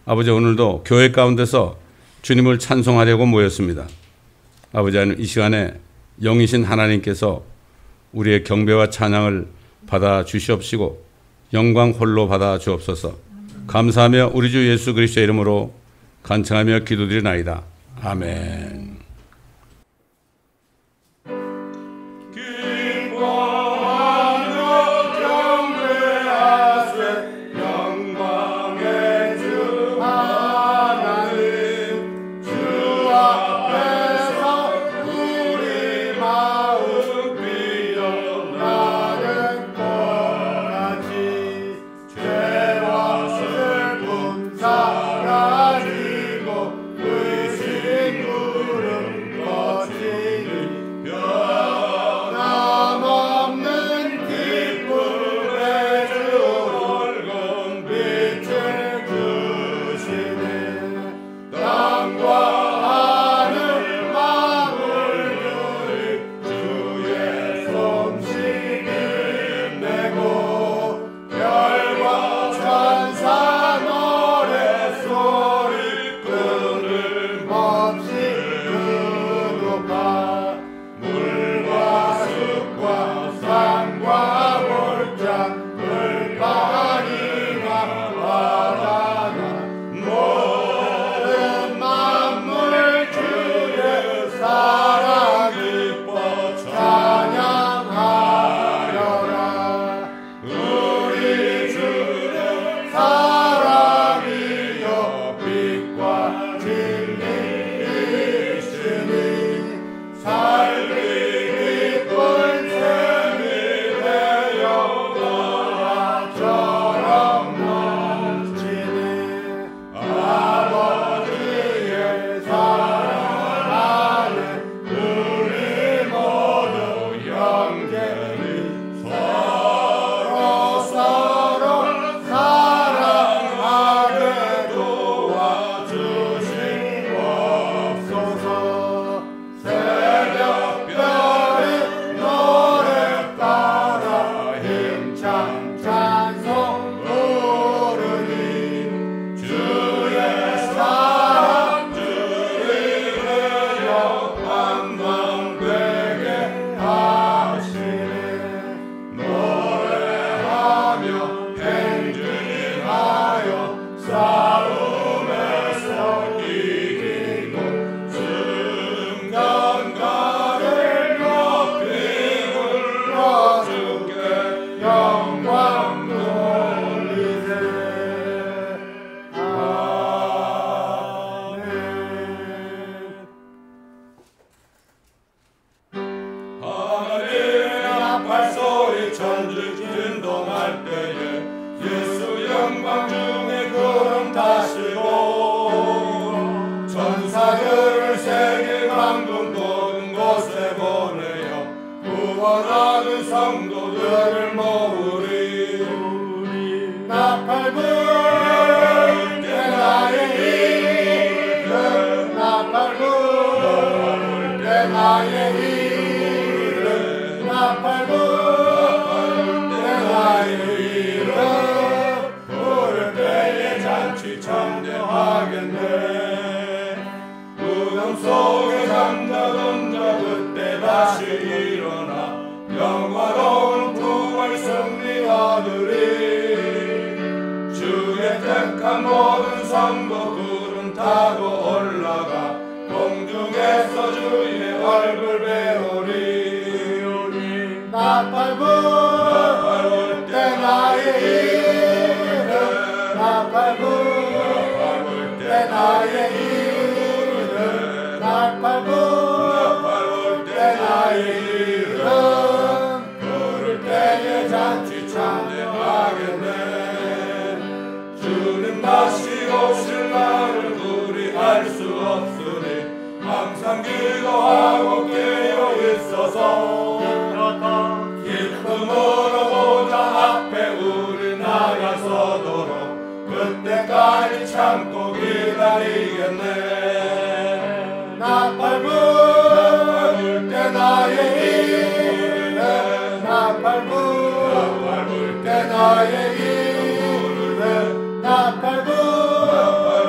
아버지, 오늘도 교회 가운데서 주님을 찬송하려고 모였습니다. 아버지 하나님, 이 시간에 영이신 하나님께서 우리의 경배와 찬양을 받아 주시옵시고 영광 홀로 받아 주옵소서. 감사하며 우리 주 예수 그리스도의 이름으로 간청하며 기도드리나이다. 아멘. 나의 이름은 나팔부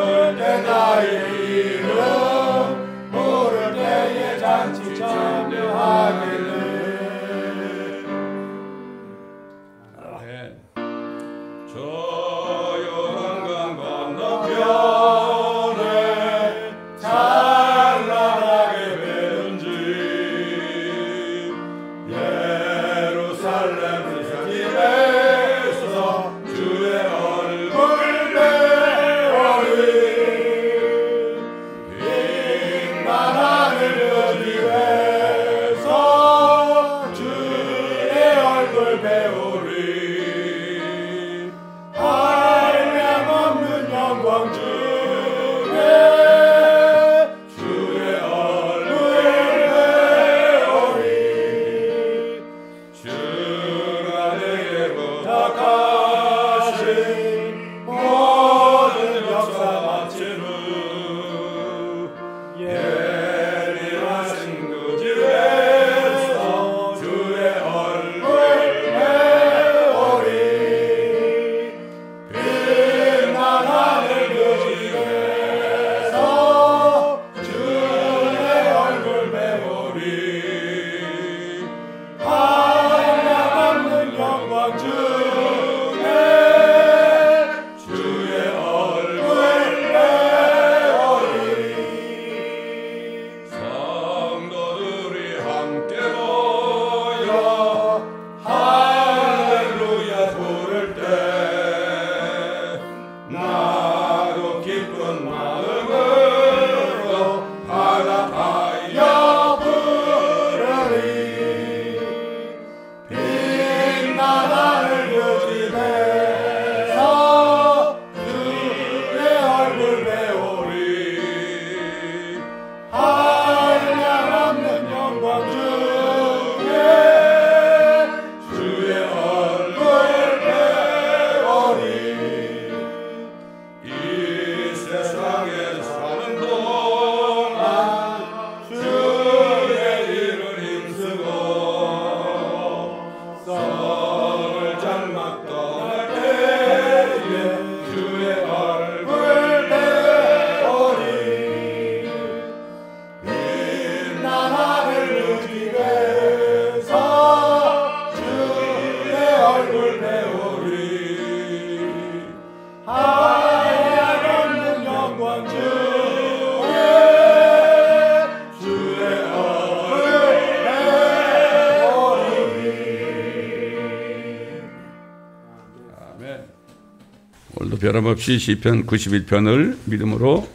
또 변함없이 시편 91편을 믿음으로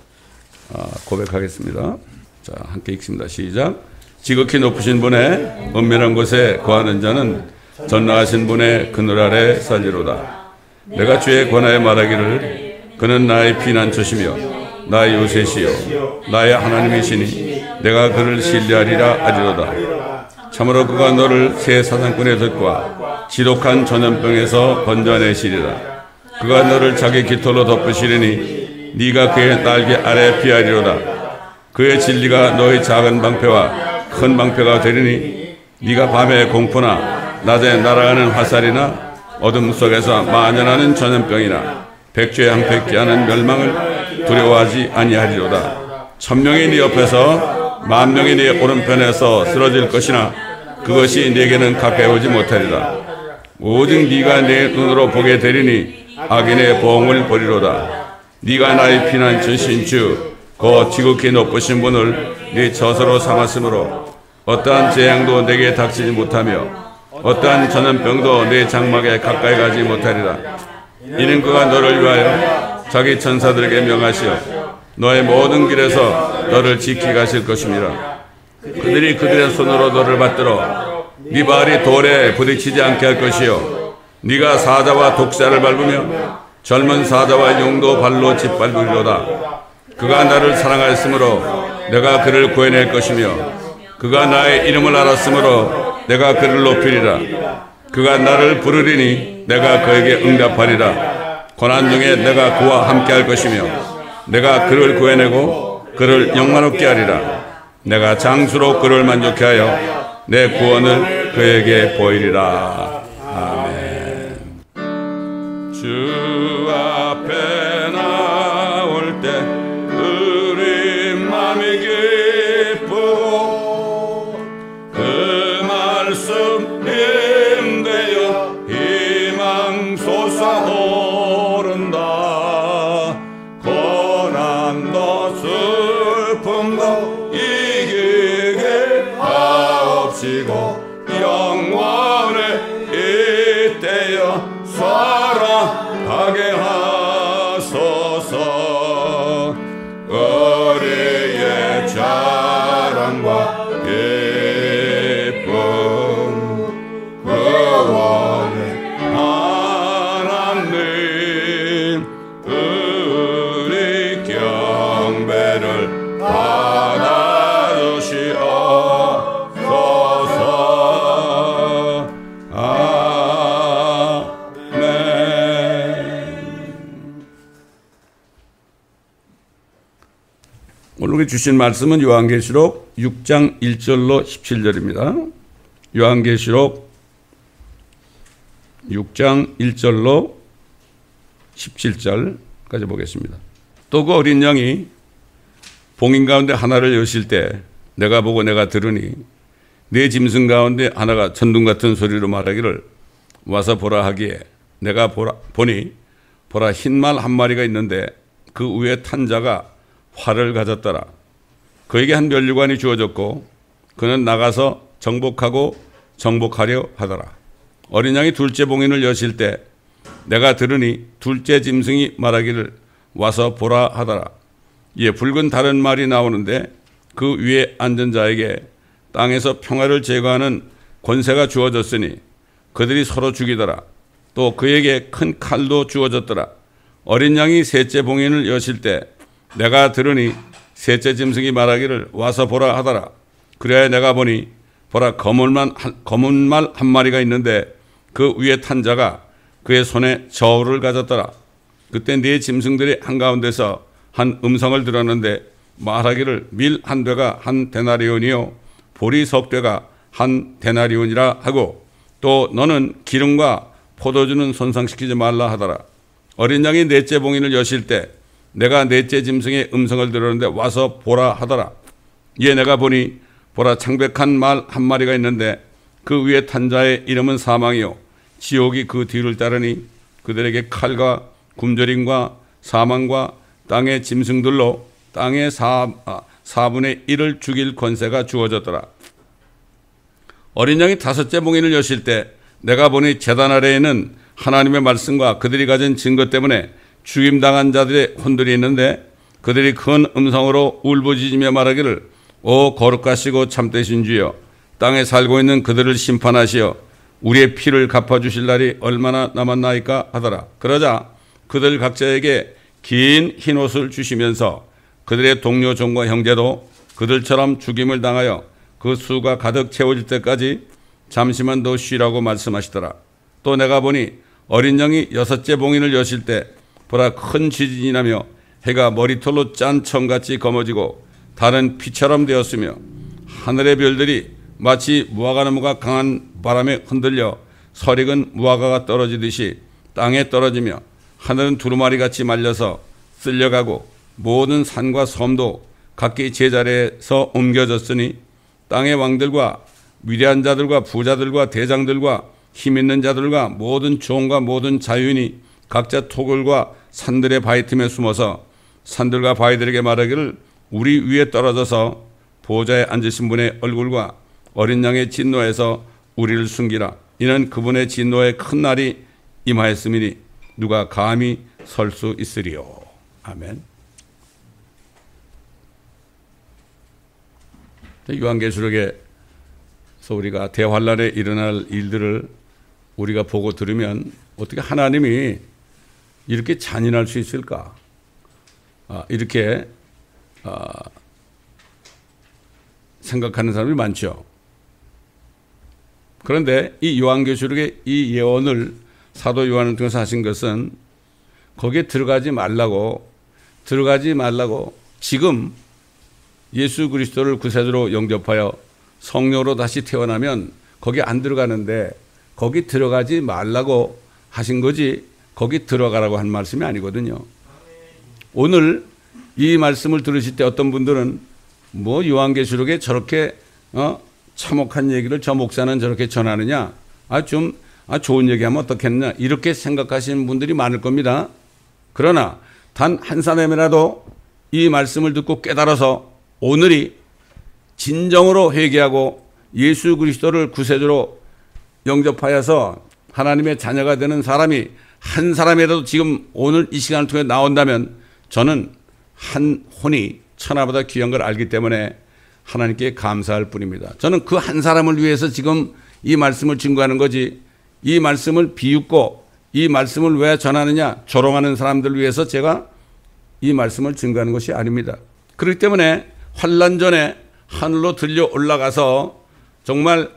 고백하겠습니다. 자, 함께 읽습니다. 시작. 지극히 높으신 분의 은밀한 곳에 거하는 자는 전능하신 분의 그늘 아래 살리로다. 내가 주의 권하에 말하기를 그는 나의 피난처시며 나의 요새시요 나의 하나님이시니 내가 그를 신뢰하리라 하리로다. 참으로 그가 너를 새 사상꾼의 덫과 지독한 전염병에서 건져내시리라. 그가 너를 자기 깃털로 덮으시리니 네가 그의 날개 아래 피하리로다. 그의 진리가 너의 작은 방패와 큰 방패가 되리니 네가 밤에 공포나 낮에 날아가는 화살이나 어둠 속에서 만연하는 전염병이나 백주에 항백기 하는 멸망을 두려워하지 아니하리로다. 1000명이 네 옆에서 10,000명이 네 오른편에서 쓰러질 것이나 그것이 네게는 가까이 오지 못하리라. 오직 네가 내 눈으로 보게 되리니 악인의 보응을 보리로다. 네가 나의 피난처신 주 그 지극히 높으신 분을 네 처소로 삼았으므로 어떠한 재앙도 내게 닥치지 못하며 어떠한 전염병도 내 장막에 가까이 가지 못하리라. 이는 그가 너를 위하여 자기 천사들에게 명하시어 너의 모든 길에서 너를 지키게 하실 것입니다. 그들이 그들의 손으로 너를 받들어 네 발이 돌에 부딪히지 않게 할 것이요 네가 사자와 독사를 밟으며 젊은 사자와 용도 발로 짓밟으리로다. 그가 나를 사랑하였으므로 내가 그를 구해낼 것이며 그가 나의 이름을 알았으므로 내가 그를 높이리라. 그가 나를 부르리니 내가 그에게 응답하리라. 고난 중에 내가 그와 함께할 것이며 내가 그를 구해내고 그를 영화롭게 하리라. 내가 장수로 그를 만족케 하여 내 구원을 그에게 보이리라. 아멘. 주 앞에 나올 때 우리 마음이 기쁘고 그 말씀 힘되어 희망 솟아오른다. 고난도 슬픔도 이기게 하옵시고 영원에 이때여 살아가게 하소서. 우리의 자랑과 기쁨 구원의 하나님 우리 경배를 받아주시옵소서. 아멘. 오늘 주신 말씀은 요한계시록 6장 1절로 17절입니다. 요한계시록 6장 1절로 17절까지 보겠습니다. 또 그 어린 양이 봉인 가운데 하나를 여실 때 내가 보고 내가 들으니 네 짐승 가운데 하나가 천둥 같은 소리로 말하기를 와서 보라 하기에 내가 보니 흰 말 한 마리가 있는데 그 위에 탄 자가 활을 가졌더라. 그에게 한 면류관이 주어졌고 그는 나가서 정복하고 정복하려 하더라. 어린 양이 둘째 봉인을 여실 때 내가 들으니 둘째 짐승이 말하기를 와서 보라 하더라. 이에 붉은 다른 말이 나오는데 그 위에 앉은 자에게 땅에서 평화를 제거하는 권세가 주어졌으니 그들이 서로 죽이더라. 또 그에게 큰 칼도 주어졌더라. 어린 양이 셋째 봉인을 여실 때 내가 들으니 셋째 짐승이 말하기를 와서 보라 하더라. 그래야 내가 보니 보라 검은 말 한 마리가 있는데 그 위에 탄 자가 그의 손에 저울을 가졌더라. 그때 네 짐승들이 한가운데서 한 음성을 들었는데 말하기를 밀 한 되가 한 데나리온이요 보리 석 되가 한 데나리온이라 하고 또 너는 기름과 포도주는 손상시키지 말라 하더라. 어린 양이 넷째 봉인을 여실 때 내가 넷째 짐승의 음성을 들었는데 와서 보라 하더라. 이에 내가 보니 보라 창백한 말 한 마리가 있는데 그 위에 탄 자의 이름은 사망이요 지옥이 그 뒤를 따르니 그들에게 칼과 굶주림과 사망과 땅의 짐승들로 땅의 4분의 1을 죽일 권세가 주어졌더라. 어린 양이 다섯째 봉인을 여실 때 내가 보니 제단 아래에는 하나님의 말씀과 그들이 가진 증거 때문에 죽임당한 자들의 혼들이 있는데 그들이 큰 음성으로 울부짖으며 말하기를 오 거룩하시고 참되신 주여 땅에 살고 있는 그들을 심판하시어 우리의 피를 갚아주실 날이 얼마나 남았나이까 하더라. 그러자 그들 각자에게 긴 흰옷을 주시면서 그들의 동료 종과 형제도 그들처럼 죽임을 당하여 그 수가 가득 채워질 때까지 잠시만 더 쉬라고 말씀하시더라. 또 내가 보니 어린 양이 6째 봉인을 여실 때 보라 큰 지진이 나며 해가 머리털로 짠 청같이 검어지고 달은 피처럼 되었으며 하늘의 별들이 마치 무화과나무가 강한 바람에 흔들려 설익은 무화과가 떨어지듯이 땅에 떨어지며 하늘은 두루마리같이 말려서 쓸려가고 모든 산과 섬도 각기 제자리에서 옮겨졌으니 땅의 왕들과 위대한 자들과 부자들과 대장들과 힘있는 자들과 모든 종과 모든 자유인이 각자 토굴과 산들의 바위 틈에 숨어서 산들과 바위들에게 말하기를 우리 위에 떨어져서 보좌에 앉으신 분의 얼굴과 어린 양의 진노에서 우리를 숨기라. 이는 그분의 진노의 큰 날이 임하였음이니 누가 감히 설 수 있으리요. 아멘. 요한계시록에서 우리가 대환란에 일어날 일들을 우리가 보고 들으면 어떻게 하나님이 이렇게 잔인할 수 있을까? 이렇게 생각하는 사람이 많죠. 그런데 이 요한계시록의 이 예언을 사도 요한을 통해서 하신 것은 거기에 들어가지 말라고 지금 예수 그리스도를 구세주로 영접하여 성령으로 다시 태어나면 거기 안 들어가는데 거기 들어가지 말라고 하신 거지 거기 들어가라고 한 말씀이 아니거든요. 오늘 이 말씀을 들으실 때 어떤 분들은 뭐 요한계시록에 저렇게 참혹한 얘기를 저 목사는 저렇게 전하느냐, 좋은 얘기하면 어떻겠느냐 이렇게 생각하시는 분들이 많을 겁니다. 그러나 단 한 사람이라도 이 말씀을 듣고 깨달아서 오늘이 진정으로 회개하고 예수 그리스도를 구세주로 영접하여서 하나님의 자녀가 되는 사람이 한 사람이라도 지금 오늘 이 시간을 통해 나온다면 저는 한 혼이 천하보다 귀한 걸 알기 때문에 하나님께 감사할 뿐입니다. 저는 그 한 사람을 위해서 지금 이 말씀을 증거하는 거지 이 말씀을 비웃고 이 말씀을 왜 전하느냐 조롱하는 사람들을 위해서 제가 이 말씀을 증거하는 것이 아닙니다. 그렇기 때문에 환난 전에 하늘로 들려 올라가서 정말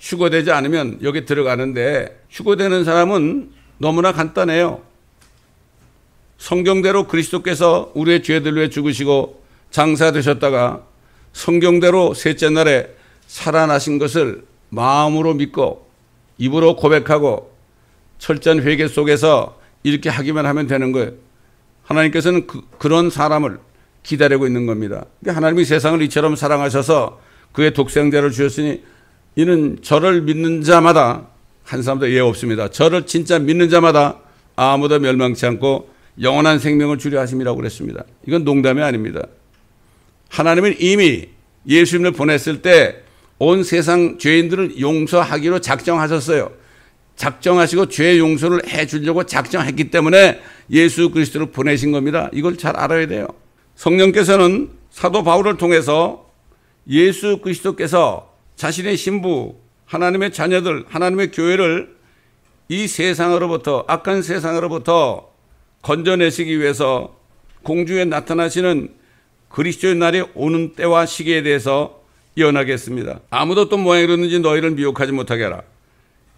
휴거되지 않으면 여기 들어가는데 휴거되는 사람은 너무나 간단해요. 성경대로 그리스도께서 우리의 죄들 위해 죽으시고 장사되셨다가 성경대로 셋째 날에 살아나신 것을 마음으로 믿고 입으로 고백하고 철저한 회개 속에서 이렇게 하기만 하면 되는 거예요. 하나님께서는 그런 사람을 기다리고 있는 겁니다. 하나님이 세상을 이처럼 사랑하셔서 그의 독생자를 주셨으니 이는 저를 믿는 자마다 한 사람도 예 없습니다. 저를 진짜 믿는 자마다 아무도 멸망치 않고 영원한 생명을 주려 하심이라고 그랬습니다. 이건 농담이 아닙니다. 하나님은 이미 예수님을 보냈을 때 온 세상 죄인들을 용서하기로 작정하셨어요. 작정하시고 죄 용서를 해주려고 작정했기 때문에 예수 그리스도를 보내신 겁니다. 이걸 잘 알아야 돼요. 성령께서는 사도 바울을 통해서 예수 그리스도께서 자신의 신부, 하나님의 자녀들, 하나님의 교회를 이 세상으로부터 악한 세상으로부터 건져내시기 위해서 공중에 나타나시는 그리스도의 날이 오는 때와 시기에 대해서 예언하게 했습니다. 아무도 어떤 모양이었는지 너희를 미혹하지 못하게 하라.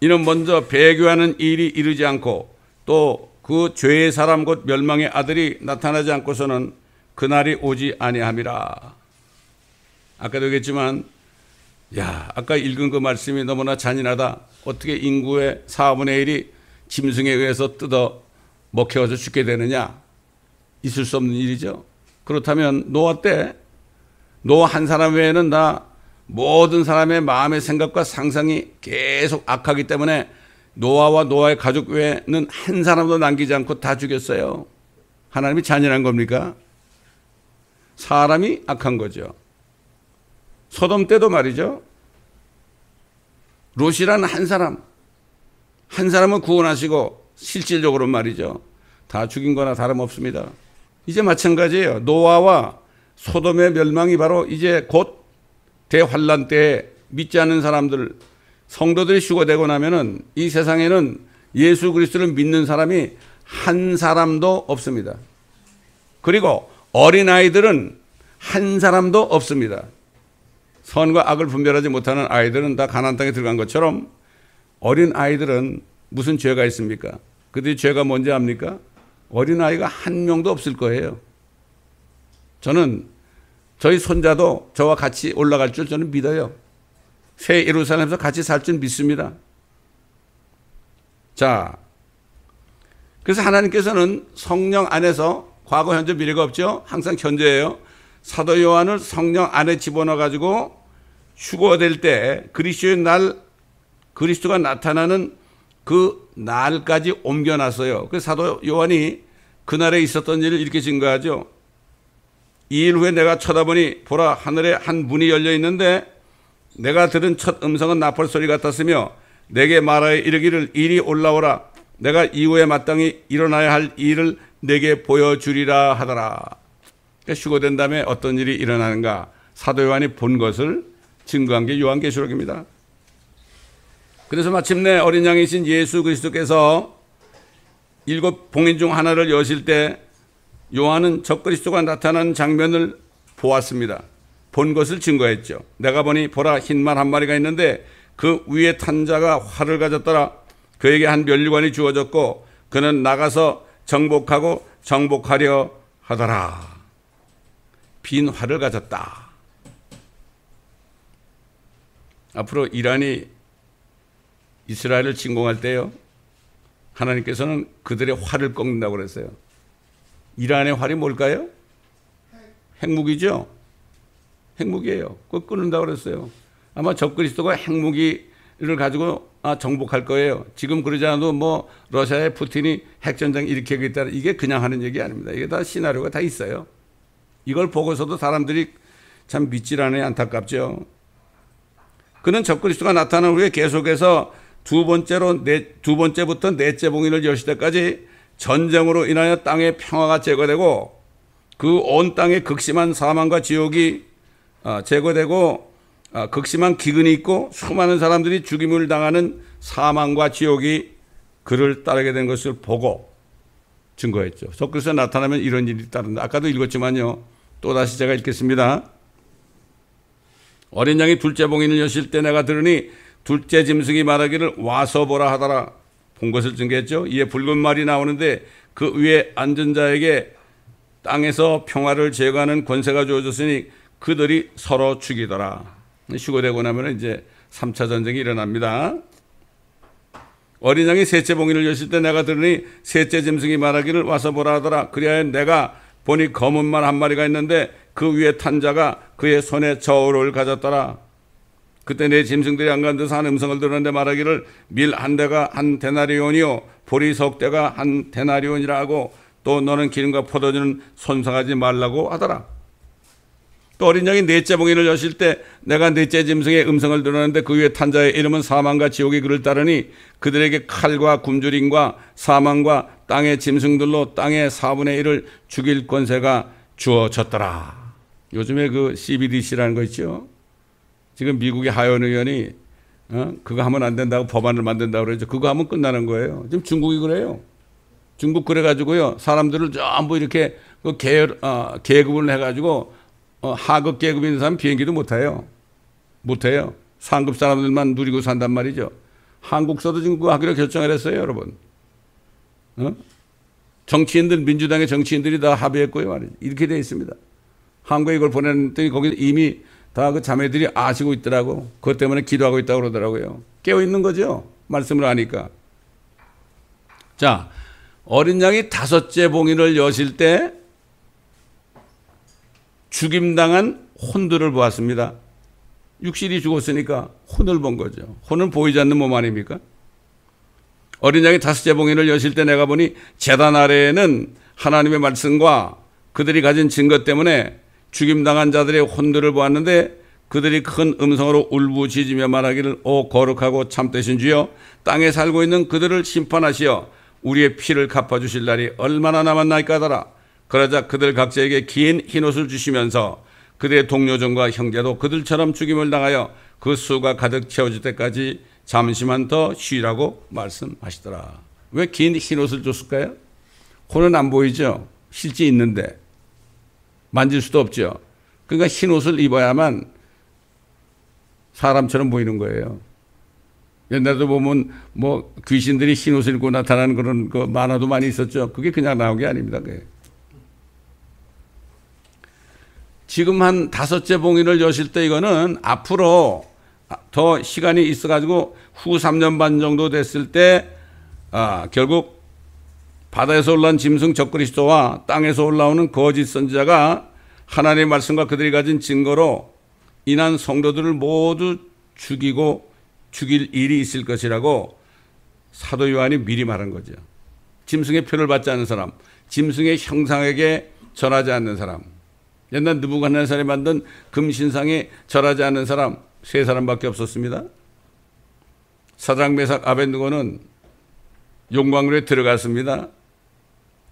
이는 먼저 배교하는 일이 이르지 않고 또 그 죄의 사람 곧 멸망의 아들이 나타나지 않고서는 그날이 오지 아니함이라. 아까도 얘기했지만 아까 읽은 그 말씀이 너무나 잔인하다. 어떻게 인구의 4분의 1이 짐승에 의해서 뜯어 먹혀서 죽게 되느냐. 있을 수 없는 일이죠. 그렇다면 노아 때 노아 한 사람 외에는 다 모든 사람의 마음의 생각과 상상이 계속 악하기 때문에 노아와 노아의 가족 외에는 한 사람도 남기지 않고 다 죽였어요. 하나님이 잔인한 겁니까? 사람이 악한 거죠. 소돔 때도 말이죠. 롯이라는 한 사람을 구원하시고 실질적으로 말이죠. 다 죽인 거나 다름없습니다. 이제 마찬가지예요. 노아와 소돔의 멸망이 바로 이제 곧 대환란 때에 믿지 않는 사람들, 성도들이 휴거되고 나면은 이 세상에는 예수 그리스도를 믿는 사람이 한 사람도 없습니다. 그리고 어린아이들은 한 사람도 없습니다. 선과 악을 분별하지 못하는 아이들은 다 가나안 땅에 들어간 것처럼 어린아이들은 무슨 죄가 있습니까? 그들이 죄가 뭔지 압니까? 어린아이가 한 명도 없을 거예요. 저는 저희 손자도 저와 같이 올라갈 줄 저는 믿어요. 새 예루살렘에서 같이 살 줄 믿습니다. 자, 그래서 하나님께서는 성령 안에서 과거, 현재, 미래가 없죠. 항상 현재예요. 사도 요한을 성령 안에 집어넣어 가지고 휴거될 때 그리스도의 날, 그리스도가 나타나는 그 날까지 옮겨놨어요. 그래서 사도 요한이 그날에 있었던 일을 이렇게 증거하죠. 2일 후에 내가 쳐다보니 보라 하늘에 한 문이 열려 있는데 내가 들은 첫 음성은 나팔 소리 같았으며 내게 말하여 이르기를 이리 올라오라 내가 이후에 마땅히 일어나야 할 일을 내게 보여주리라 하더라. 그러니까 휴거된 다음에 어떤 일이 일어나는가 사도 요한이 본 것을 증거한 게 요한계시록입니다. 그래서 마침내 어린 양이신 예수 그리스도께서 7 봉인 중 하나를 여실 때 요한은 적그리스도가 나타나는 장면을 보았습니다. 본 것을 증거했죠. 내가 보니 보라 흰 말 한 마리가 있는데 그 위에 탄 자가 활을 가졌더라. 그에게 한 면류관이 주어졌고 그는 나가서 정복하고 정복하려 하더라. 빈 활을 가졌다. 앞으로 이란이 이스라엘을 침공할 때요, 하나님께서는 그들의 활을 꺾는다고 그랬어요. 이란의 활이 뭘까요? 핵무기죠. 핵무기예요. 그거 끊는다고 그랬어요. 아마 적그리스도가 핵무기를 가지고 정복할 거예요. 지금 그러지 않아도 뭐 러시아의 푸틴이 핵전쟁 일으키겠다, 이게 그냥 하는 얘기 아닙니다. 이게 다 시나리오가 다 있어요. 이걸 보고서도 사람들이 참 믿질 않아요. 안타깝죠. 그는 적그리스도가 나타난 후에 계속해서 두 번째부터 넷째 봉인을 여실 때까지 전쟁으로 인하여 땅의 평화가 제거되고 그 온 땅에 극심한 사망과 지옥이 제거되고 극심한 기근이 있고 수많은 사람들이 죽임을 당하는 사망과 지옥이 그를 따르게 된 것을 보고 증거했죠. 적그리스도가 나타나면 이런 일이 따른다. 아까도 읽었지만요. 또다시 제가 읽겠습니다. 어린 양이 둘째 봉인을 여실 때 내가 들으니 둘째 짐승이 말하기를 와서 보라 하더라. 본 것을 증거했죠. 이에 붉은 말이 나오는데 그 위에 앉은 자에게 땅에서 평화를 제거하는 권세가 주어졌으니 그들이 서로 죽이더라. 휴거되고 나면 이제 3차 전쟁이 일어납니다. 어린 양이 셋째 봉인을 여실 때 내가 들으니 셋째 짐승이 말하기를 와서 보라 하더라. 그리하여 내가 보니 검은 말 한 마리가 있는데 그 위에 탄 자가 그의 손에 저울을 가졌더라. 그때 내 짐승들이 안간데서 한 음성을 들었는데 말하기를 밀 한 대가 한 데나리온이요 보리 석 대가 한 데나리온이라 하고 또 너는 기름과 포도주는 손상하지 말라고 하더라. 또 어린 양이 넷째 봉인을 여실 때 내가 넷째 짐승의 음성을 들었는데 그 위에 탄 자의 이름은 사망과 지옥이 그를 따르니 그들에게 칼과 굶주림과 사망과 땅의 짐승들로 땅의 4분의 1을 죽일 권세가 주어졌더라. 요즘에 그 CBDC라는 거 있죠. 지금 미국의 하원 의원이 그거 하면 안 된다고 법안을 만든다고 그러죠. 그거 하면 끝나는 거예요. 지금 중국이 그래요. 중국 그래가지고요, 사람들을 전부 이렇게 그 계급을 해가지고 하급 계급에 있는 사람 비행기도 못해요. 상급 사람들만 누리고 산단 말이죠. 한국서도 지금 그거 하기로 결정을 했어요, 여러분. 정치인들, 민주당의 정치인들이 다 합의했고요, 말이죠. 이렇게 되어 있습니다. 한국에 이걸 보냈더니 거기 이미 다 그 자매들이 아시고 있더라고. 그것 때문에 기도하고 있다고 그러더라고요. 깨어 있는 거죠. 말씀을 하니까. 자, 어린 양이 5째 봉인을 여실 때 죽임당한 혼들을 보았습니다. 육신이 죽었으니까 혼을 본 거죠. 혼은 보이지 않는 몸 아닙니까? 어린 양이 5째 봉인을 여실 때 내가 보니 제단 아래에는 하나님의 말씀과 그들이 가진 증거 때문에 죽임당한 자들의 혼들을 보았는데 그들이 큰 음성으로 울부짖으며 말하기를 오 거룩하고 참되신 주여 땅에 살고 있는 그들을 심판하시어 우리의 피를 갚아주실 날이 얼마나 남았나이까 하더라. 그러자 그들 각자에게 긴 흰옷을 주시면서 그들의 동료종과 형제도 그들처럼 죽임을 당하여 그 수가 가득 채워질 때까지 잠시만 더 쉬라고 말씀하시더라. 왜 긴 흰옷을 줬을까요? 혼은 안 보이죠. 실제 있는데 만질 수도 없죠. 그러니까 흰옷을 입어야만 사람처럼 보이는 거예요. 옛날에도 보면 뭐 귀신들이 흰옷을 입고 나타나는 그런 그 만화도 많이 있었죠. 그게 그냥 나온 게 아닙니다. 그게. 지금 한 5째 봉인을 여실 때 이거는 앞으로 더 시간이 있어가지고 후 3년 반 정도 됐을 때 결국 바다에서 올라온 짐승 적그리스도와 땅에서 올라오는 거짓 선지자가 하나님의 말씀과 그들이 가진 증거로 인한 성도들을 모두 죽일 일이 있을 것이라고 사도 요한이 미리 말한 거죠. 짐승의 표를 받지 않는 사람, 짐승의 형상에게 절하지 않는 사람, 옛날 느부갓네살이 만든 금신상에 절하지 않는 사람 3사람밖에 없었습니다. 사드락 메삭 아벳느고는 용광로에 들어갔습니다.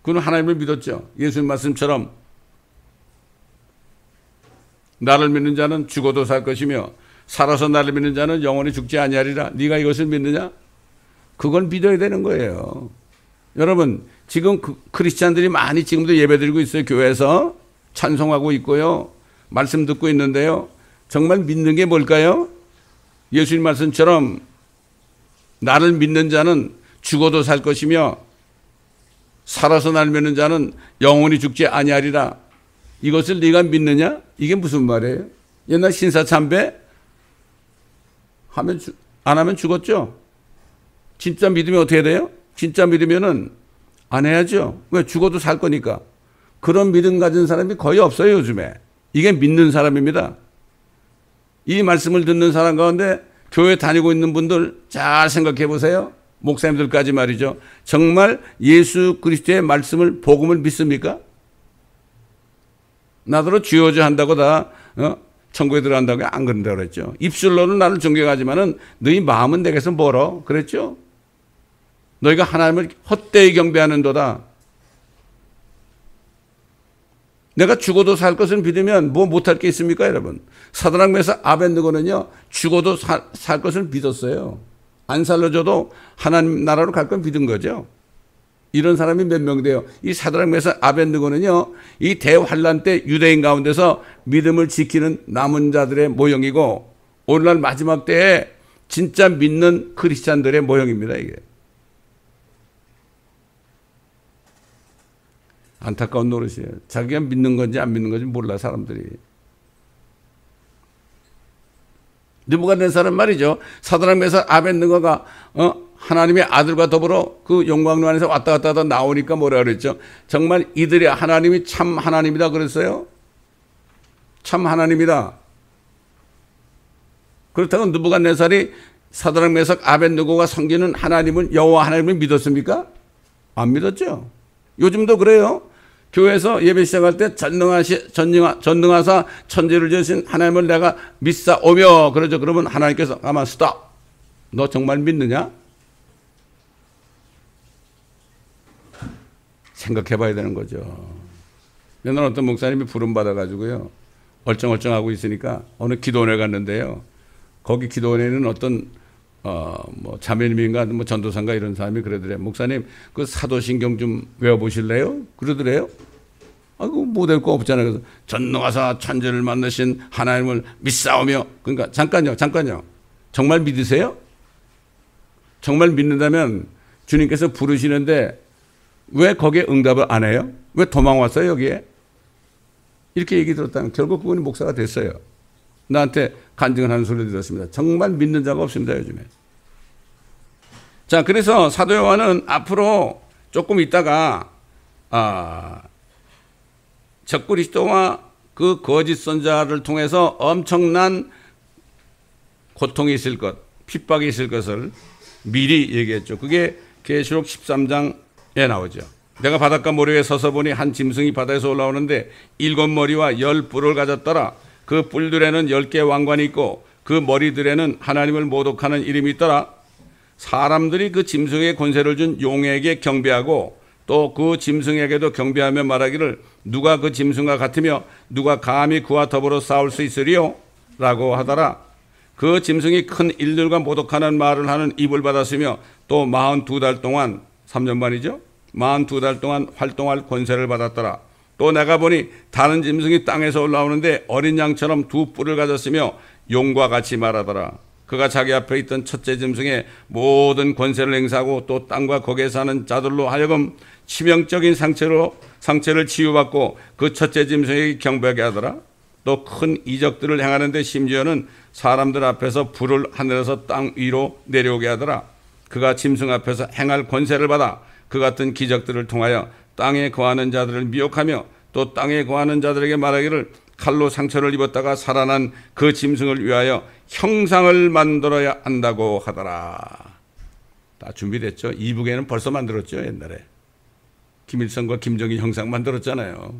그는 하나님을 믿었죠. 예수님 말씀처럼 나를 믿는 자는 죽어도 살 것이며 살아서 나를 믿는 자는 영원히 죽지 아니하리라. 네가 이것을 믿느냐? 그걸 믿어야 되는 거예요. 여러분 지금 크리스찬들이 많이 지금도 예배드리고 있어요. 교회에서 찬송하고 있고요. 말씀 듣고 있는데요. 정말 믿는 게 뭘까요? 예수님 말씀처럼 나를 믿는 자는 죽어도 살 것이며 살아서 나를 믿는 자는 영원히 죽지 아니하리라. 이것을 네가 믿느냐? 이게 무슨 말이에요? 옛날 신사참배 안 하면 죽었죠. 진짜 믿으면 어떻게 돼요? 진짜 믿으면은 안 해야죠. 왜? 죽어도 살 거니까. 그런 믿음 가진 사람이 거의 없어요, 요즘에. 이게 믿는 사람입니다. 이 말씀을 듣는 사람 가운데 교회 다니고 있는 분들 잘 생각해 보세요. 목사님들까지 말이죠. 정말 예수 그리스도의 말씀을, 복음을 믿습니까? 나더러 주여주 한다고 다 천국에 들어간다고 안 그런다고 그랬죠. 입술로는 나를 존경하지만은 너희 마음은 내게서 멀어. 그랬죠. 너희가 하나님을 헛되이 경배하는도다. 내가 죽어도 살 것을 믿으면 뭐 못할 게 있습니까, 여러분? 사드락 메삭 아벳느고는요 죽어도 살 것을 믿었어요. 안 살려줘도 하나님 나라로 갈 건 믿은 거죠. 이런 사람이 몇 명 돼요. 이 사드락 메삭 아벳느고는요 이 대환란 때 유대인 가운데서 믿음을 지키는 남은 자들의 모형이고 오늘날 마지막 때에 진짜 믿는 크리스찬들의 모형입니다. 이게 안타까운 노릇이에요. 자기가 믿는 건지 안 믿는 건지 몰라 사람들이. 느부갓네살은 말이죠. 사드락 메삭 아벳느고가 하나님의 아들과 더불어 그 영광로 안에서 왔다 갔다 하다 나오니까 뭐라 그랬죠? 정말 이들의 하나님이 참 하나님이다 그랬어요. 참 하나님이다. 그렇다고 느부갓네살이 사드락 메삭 아벳느고가 섬기는 하나님은 여호와 하나님을 믿었습니까? 안 믿었죠. 요즘도 그래요. 교회에서 예배 시작할 때 전능하사 천지를 지으신 하나님을 내가 믿사오며 그러죠. 그러면 하나님께서 가만 스톱. 너 정말 믿느냐? 생각해 봐야 되는 거죠. 옛날 어떤 목사님이 부름받아가지고요. 얼쩡얼쩡하고 있으니까 어느 기도원에 갔는데요. 거기 기도원에는 어떤 뭐 자매님인가 뭐 전도사인가 이런 사람이 그러더래요. 목사님 그 사도신경 좀 외워보실래요? 그러더래요. 아이고 못할 거 없잖아요. 그래서 전능하사 천지를 만드신 하나님을 믿사오며. 그러니까 잠깐요. 정말 믿으세요? 정말 믿는다면 주님께서 부르시는데 왜 거기에 응답을 안 해요? 왜 도망왔어요 여기에? 이렇게 얘기 들었다면 결국 그분이 목사가 됐어요. 나한테 간증을 하는 소리를 들었습니다. 정말 믿는 자가 없습니다 요즘에. 자, 그래서 사도 요한은 앞으로 조금 있다가 적그리스도와 그 거짓 선자를 통해서 엄청난 고통이 있을 것, 핍박이 있을 것을 미리 얘기했죠. 그게 계시록 13장에 나오죠. 내가 바닷가 모래에 서서 보니 한 짐승이 바다에서 올라오는데 7머리와 10뿔을 가졌더라. 그 뿔들에는 10개의 왕관이 있고 그 머리들에는 하나님을 모독하는 이름이 있더라. 사람들이 그 짐승에게 권세를 준 용에게 경배하고 또 그 짐승에게도 경배하며 말하기를 누가 그 짐승과 같으며 누가 감히 그와 더불어 싸울 수 있으리요? 라고 하더라. 그 짐승이 큰 일들과 모독하는 말을 하는 입을 받았으며 또 42달 동안 3년 만이죠. 42달 동안 활동할 권세를 받았더라. 또 내가 보니 다른 짐승이 땅에서 올라오는데 어린 양처럼 두 뿔을 가졌으며 용과 같이 말하더라. 그가 자기 앞에 있던 첫째 짐승의 모든 권세를 행사하고 또 땅과 거기에 사는 자들로 하여금 치명적인 상처를 치유받고 그 첫째 짐승에게 경배하게 하더라. 또 큰 이적들을 행하는데 심지어는 사람들 앞에서 불을 하늘에서 땅 위로 내려오게 하더라. 그가 짐승 앞에서 행할 권세를 받아 그 같은 기적들을 통하여 땅에 거하는 자들을 미혹하며 또 땅에 거하는 자들에게 말하기를 칼로 상처를 입었다가 살아난 그 짐승을 위하여 형상을 만들어야 한다고 하더라. 다 준비됐죠. 이북에는 벌써 만들었죠. 옛날에 김일성과 김정일 형상 만들었잖아요.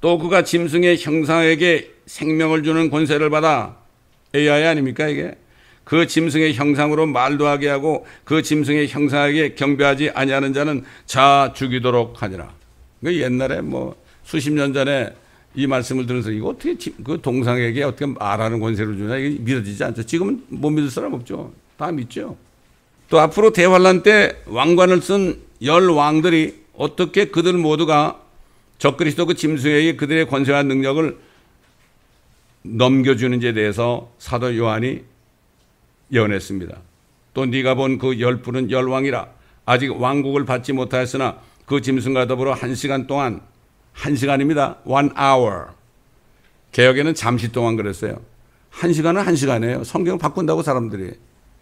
또 그가 짐승의 형상에게 생명을 주는 권세를 받아 AI 아닙니까 이게? 그 짐승의 형상으로 말도 하게 하고 그 짐승의 형상에게 경배하지 아니하는 자는 자 죽이도록 하니라. 옛날에 뭐 수십 년 전에 이 말씀을 들으면서 이거 어떻게 그 동상에게 어떻게 말하는 권세를 주냐 이게 믿어지지 않죠. 지금은 못 믿을 사람 없죠. 다 믿죠. 또 앞으로 대환란 때 왕관을 쓴 10왕들이 어떻게 그들 모두가 적그리스도 그 짐승에게 그들의 권세와 능력을 넘겨주는지에 대해서 사도 요한이 예언했습니다. 또 네가 본 그 10뿔은 10왕이라 아직 왕국을 받지 못하였으나 그 짐승과 더불어 1시간 동안 1시간입니다. 1hour. 개혁에는 잠시 동안 그랬어요. 1시간은 1시간이에요. 성경 바꾼다고 사람들이.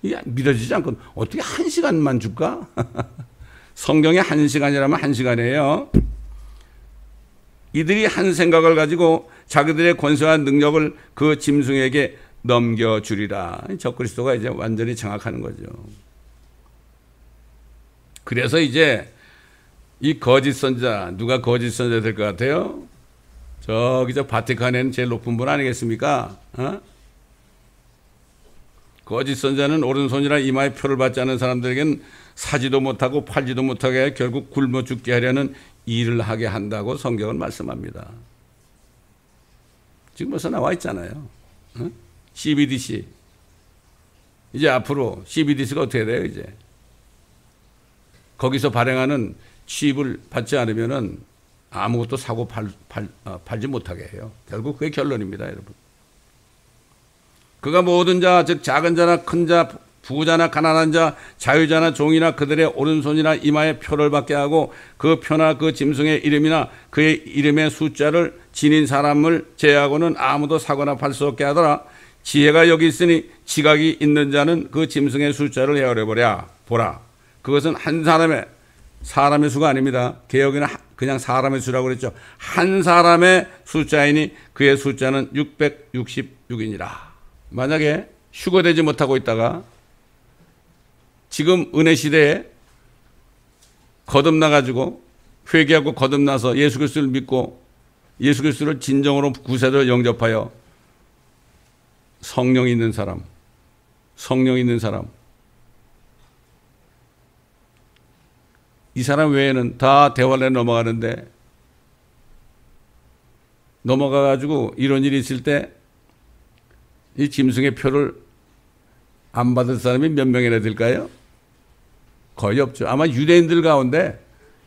이게 믿어지지 않고 어떻게 1시간만 줄까? 성경에 1시간이라면 1시간이에요. 이들이 한 생각을 가지고 자기들의 권세와 능력을 그 짐승에게 넘겨주리라. 적그리스도가 이제 완전히 장악하는 거죠. 그래서 이제 이 거짓 선자, 누가 거짓 선자 될 것 같아요? 저기 저 바티칸에는 제일 높은 분 아니겠습니까? 거짓 선자는 오른손이나 이마에 표를 받지 않은 사람들에게는 사지도 못하고 팔지도 못하게 결국 굶어 죽게 하려는 일을 하게 한다고 성경은 말씀합니다. 지금 벌써 나와 있잖아요. CBDC. 이제 앞으로 CBDC가 어떻게 돼요, 이제? 거기서 발행하는 취입을 받지 않으면은 아무것도 사고 팔지 못하게 해요. 결국 그게 결론입니다, 여러분. 그가 모든 자, 즉 작은 자나 큰 자, 부자나 가난한 자, 자유자나 종이나 그들의 오른손이나 이마에 표를 받게 하고 그 표나 그 짐승의 이름이나 그의 이름의 숫자를 지닌 사람을 제외하고는 아무도 사거나 팔 수 없게 하더라. 지혜가 여기 있으니 지각이 있는 자는 그 짐승의 숫자를 헤아려 보라. 그것은 한 사람의 수가 아닙니다. 개혁에는 그냥 사람의 수라고 그랬죠. 한 사람의 숫자이니 그의 숫자는 666이니라. 만약에 휴거되지 못하고 있다가 지금 은혜 시대에 거듭나가지고 회개하고 거듭나서 예수 그리스도를 믿고 예수 그리스도를 진정으로 구세주로 영접하여 성령 있는 사람 이 사람 외에는 다 대환란에 넘어가는데 넘어가가지고 이런 일이 있을 때 이 짐승의 표를 안 받을 사람이 몇 명이나 될까요? 거의 없죠. 아마 유대인들 가운데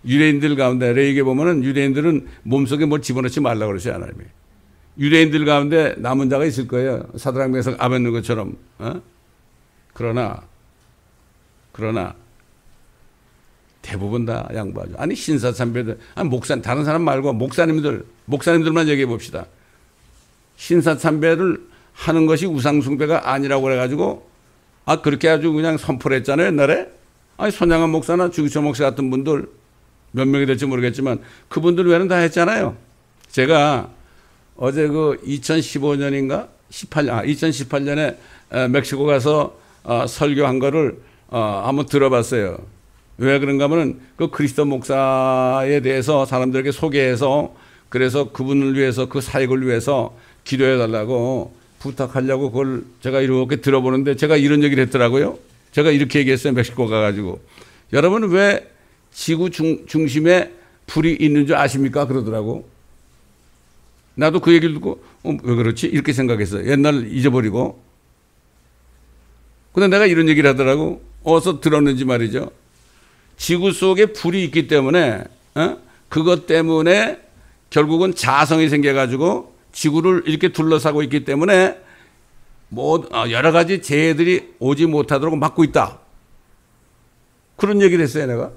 레이기에 보면은 유대인들은 몸속에 뭘 집어넣지 말라고 그러죠, 하나님이. 유대인들 가운데 남은 자가 있을 거예요. 사드락 메삭 아벳느고처럼. 그러나 대부분 다 양보하죠. 아니 신사참배들, 다른 사람 말고 목사님들만 얘기해 봅시다. 신사참배를 하는 것이 우상숭배가 아니라고 그래가지고 그렇게 아주 그냥 선포를 했잖아요, 옛날에. 손양한 목사나 주기철 목사 같은 분들 몇 명이 될지 모르겠지만 그분들 외에는 다 했잖아요. 제가 어제 그 2015년인가 2018년에 멕시코 가서 설교한 거를 한번 들어봤어요. 왜 그런가 하면 그 그리스도 목사에 대해서 사람들에게 소개해서 그래서 그분을 위해서 그 사역을 위해서 기도해 달라고 부탁하려고 그걸 제가 이렇게 들어보는데 제가 이런 얘기를 했더라고요. 제가 이렇게 얘기했어요. 멕시코 가가지고. 여러분 왜 지구 중심에 불이 있는 줄 아십니까? 그러더라고. 나도 그 얘기를 듣고 왜 그렇지? 이렇게 생각했어요. 옛날 잊어버리고. 근데 내가 이런 얘기를 하더라고. 어디서 들었는지 말이죠. 지구 속에 불이 있기 때문에 그것 때문에 결국은 자성이 생겨가지고 지구를 이렇게 둘러싸고 있기 때문에 뭐 여러 가지 재해들이 오지 못하도록 막고 있다. 그런 얘기를 했어요, 내가.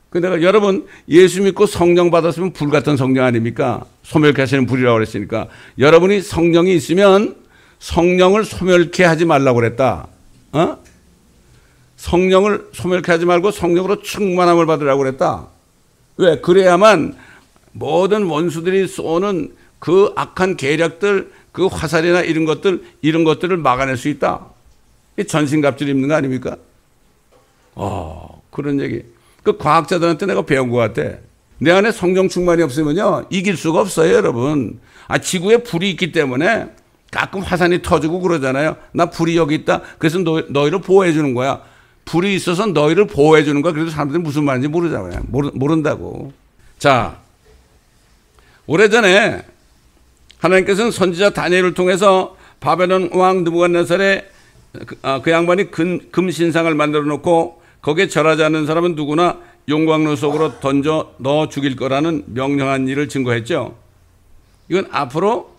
그 내가 여러분 예수 믿고 성령 받았으면 불 같은 성령 아닙니까? 소멸케 하시는 불이라고 그랬으니까 여러분이 성령이 있으면 성령을 소멸케 하지 말라고 그랬다. 성령을 소멸케 하지 말고 성령으로 충만함을 받으라고 그랬다. 왜? 그래야만 모든 원수들이 쏘는 그 악한 계략들, 그 화살이나 이런 것들을 막아낼 수 있다. 전신갑주를 입는 거 아닙니까? 그런 얘기. 그 과학자들한테 내가 배운 것 같아. 내 안에 성령 충만이 없으면요, 이길 수가 없어요, 여러분. 지구에 불이 있기 때문에 가끔 화산이 터지고 그러잖아요. 나 불이 여기 있다. 그래서 너희를 보호해 주는 거야. 불이 있어서 너희를 보호해 주는 거야. 그래도 사람들이 무슨 말인지 모르잖아요. 모른다고. 자, 오래전에 하나님께서는 선지자 다니엘을 통해서 바벨론 왕 느부갓네살의 그 양반이 금신상을 만들어 놓고 거기에 절하지 않는 사람은 누구나 용광로 속으로 던져 넣어 죽일 거라는 명령한 일을 증거했죠. 이건 앞으로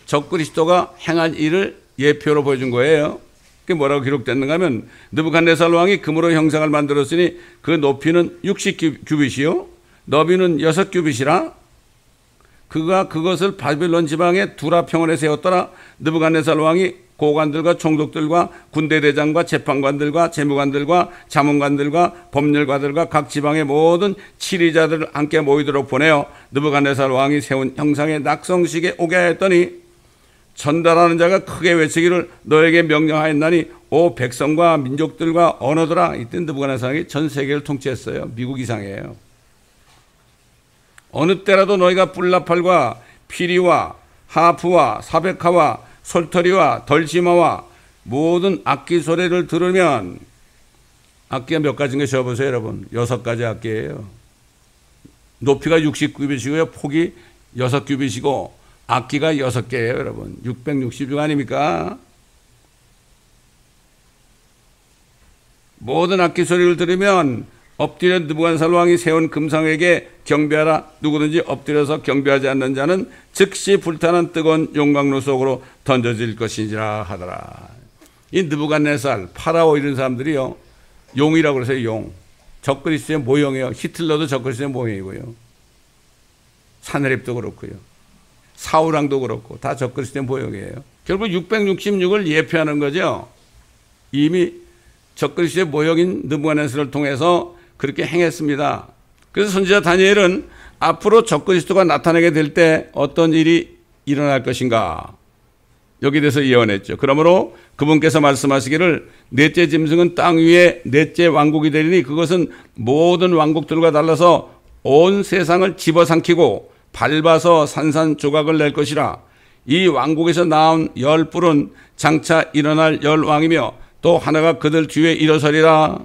적그리스도가 행할 일을 예표로 보여준 거예요. 그게 뭐라고 기록됐는가 하면 느부갓네살 왕이 금으로 형상을 만들었으니 그 높이는 60규빗이요 너비는 6규빗이라 그가 그것을 바빌론 지방의 두라 평원에 세웠더라. 느부갓네살 왕이 고관들과 총독들과 군대 대장과 재판관들과 재무관들과 자문관들과 법률가들과 각 지방의 모든 치리자들을 함께 모이도록 보내어 느부갓네살 왕이 세운 형상의 낙성식에 오게 하였더니 전달하는 자가 크게 외치기를 너에게 명령하였나니 오 백성과 민족들과 언어들아. 이때 느부갓네살이 전 세계를 통치했어요. 미국 이상이에요. 어느 때라도 너희가 뿔나팔과 피리와 하프와 사백화와 솔터리와 덜시마와 모든 악기 소리를 들으면 악기가 몇 가지인가 적어보세요, 여러분. 6가지 악기예요. 높이가 60규빗이고요. 폭이 6규빗이고 악기가 6개예요, 여러분. 666 아닙니까? 모든 악기 소리를 들으면 엎드려 느부갓네살 왕이 세운 금상에게 경배하라. 누구든지 엎드려서 경배하지 않는 자는 즉시 불타는 뜨거운 용광로 속으로 던져질 것이니라 하더라. 이 느부갓네살, 파라오 이런 사람들이요, 용이라고 그러세요. 용. 적그리스도의 모형이에요. 히틀러도 적그리스도의 모형이고요. 사내립도 그렇고요. 사우랑도 그렇고 다 적그리스도의 모형이에요. 결국 666을 예표하는 거죠. 이미 적그리스도의 모형인 느부갓네살을 통해서 그렇게 행했습니다. 그래서 선지자 다니엘은 앞으로 적그리스도가 나타나게 될 때 어떤 일이 일어날 것인가 여기에 대해서 예언했죠. 그러므로 그분께서 말씀하시기를 넷째 짐승은 땅 위에 넷째 왕국이 되리니 그것은 모든 왕국들과 달라서 온 세상을 집어삼키고 밟아서 산산조각을 낼 것이라. 이 왕국에서 나온 10뿔은 장차 일어날 10왕이며 또 하나가 그들 뒤에 일어나리라.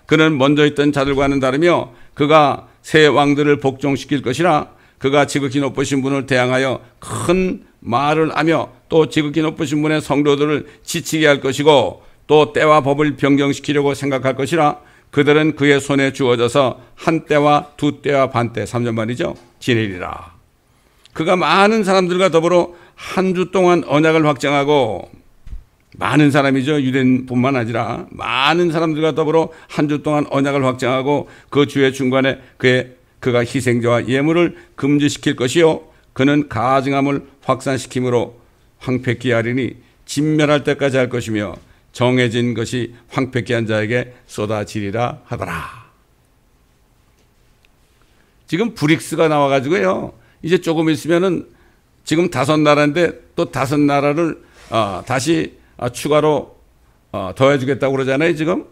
그는 먼저 있던 자들과는 다르며 그가 새 왕들을 복종시킬 것이라. 그가 지극히 높으신 분을 대항하여 큰 말을 하며 또 지극히 높으신 분의 성도들을 지치게 할 것이고 또 때와 법을 변경시키려고 생각할 것이라. 그들은 그의 손에 주어져서 한 때와 두 때와 반 때, 3년 만이죠, 지내리라. 그가 많은 사람들과 더불어 한 주 동안 언약을 확정하고, 많은 사람이죠. 유대인뿐만 아니라 많은 사람들과 더불어 한 주 동안 언약을 확정하고 그 주의 중간에 그가 희생자와 예물을 금지시킬 것이요 그는 가증함을 확산시킴으로 황폐케 하리니 진멸할 때까지 할 것이며 정해진 것이 황폐케 한 자에게 쏟아지리라 하더라. 지금 브릭스가 나와가지고요, 이제 조금 있으면은 지금 5나라인데 또 5나라를 다시 추가로 더해주겠다고 그러잖아요, 지금.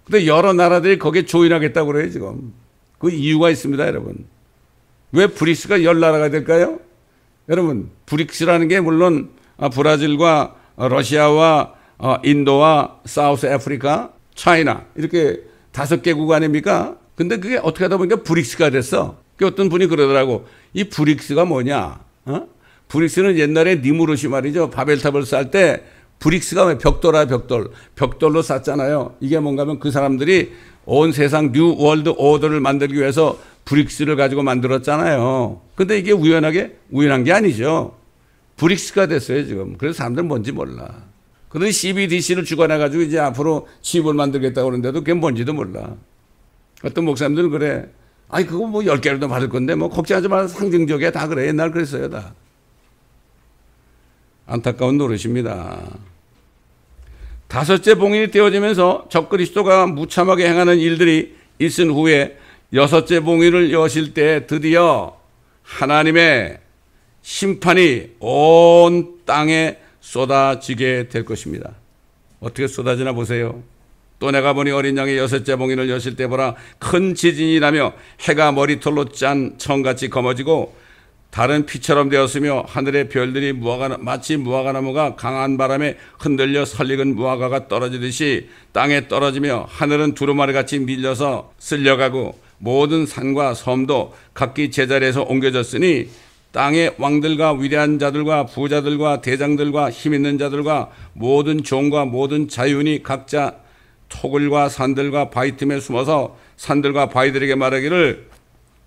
근데 여러 나라들이 거기에 조인하겠다고 그래요, 지금. 그 이유가 있습니다, 여러분. 왜 브릭스가 10나라가 될까요? 여러분, 브릭스라는 게 물론 브라질과 러시아와 인도와 사우스 아프리카, 차이나 이렇게 5개국 아닙니까? 근데 그게 어떻게 하다 보니까 브릭스가 됐어. 어떤 분이 그러더라고. 이 브릭스가 뭐냐? 브릭스는 옛날에 니무롯이 말이죠. 바벨탑을 쌓을 때 브릭스가 왜 벽돌로 쌓잖아요. 이게 뭔가 하면 그 사람들이 온 세상 뉴 월드 오더를 만들기 위해서 브릭스를 가지고 만들었잖아요. 근데 이게 우연한 게 아니죠. 브릭스가 됐어요, 지금. 그래서 사람들은 뭔지 몰라. 그런데 CBDC를 주관해가지고 이제 앞으로 칩을 만들겠다고 그러는데도 그게 뭔지도 몰라. 어떤 목사님들은 그래. 아니, 그거 뭐 10개라도 받을 건데 뭐 걱정하지 마라. 상징적이야. 다 그래. 옛날 그랬어요, 다. 안타까운 노릇입니다. 5째 봉인이 떼어지면서 적그리스도가 무참하게 행하는 일들이 있은 후에 6째 봉인을 여실 때 드디어 하나님의 심판이 온 땅에 쏟아지게 될 것입니다. 어떻게 쏟아지나 보세요. 또 내가 보니 어린 양의 6째 봉인을 여실 때 보라, 큰 지진이 나며 해가 머리털로 짠 청같이 검어지고 다른 피처럼 되었으며 하늘의 별들이 마치 무화과나무가 강한 바람에 흔들려 설익은 무화과가 떨어지듯이 땅에 떨어지며 하늘은 두루마리같이 밀려서 쓸려가고 모든 산과 섬도 각기 제자리에서 옮겨졌으니 땅의 왕들과 위대한 자들과 부자들과 대장들과 힘있는 자들과 모든 종과 모든 자유인이 각자 토굴과 산들과 바위 틈에 숨어서 산들과 바위들에게 말하기를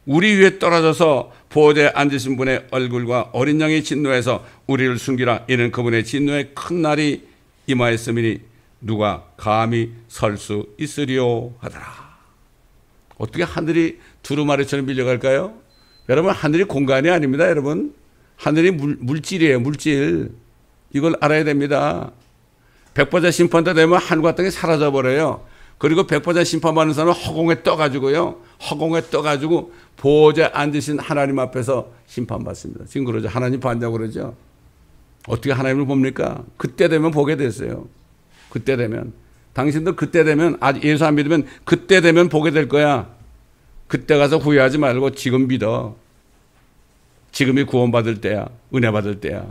우리 위에 떨어져서 보호대에 앉으신 분의 얼굴과 어린 양의 진노에서 우리를 숨기라. 이는 그분의 진노의 큰 날이 임하였음이니 누가 감히 설 수 있으리요 하더라. 어떻게 하늘이 두루마리처럼 밀려갈까요? 여러분, 하늘이 공간이 아닙니다. 여러분, 하늘이 물질이에요. 물질. 이걸 알아야 됩니다. 백보자 심판대 되면 하늘과 땅이 사라져버려요. 그리고 백보자 심판받는 사람은 허공에 떠가지고 보호자에 앉으신 하나님 앞에서 심판받습니다. 지금 그러죠. 하나님 봤냐고 그러죠. 어떻게 하나님을 봅니까? 그때 되면 보게 됐어요. 그때 되면. 당신도 그때 되면, 아직 예수 안 믿으면 그때 되면 보게 될 거야. 그때 가서 후회하지 말고 지금 믿어. 지금이 구원받을 때야. 은혜 받을 때야.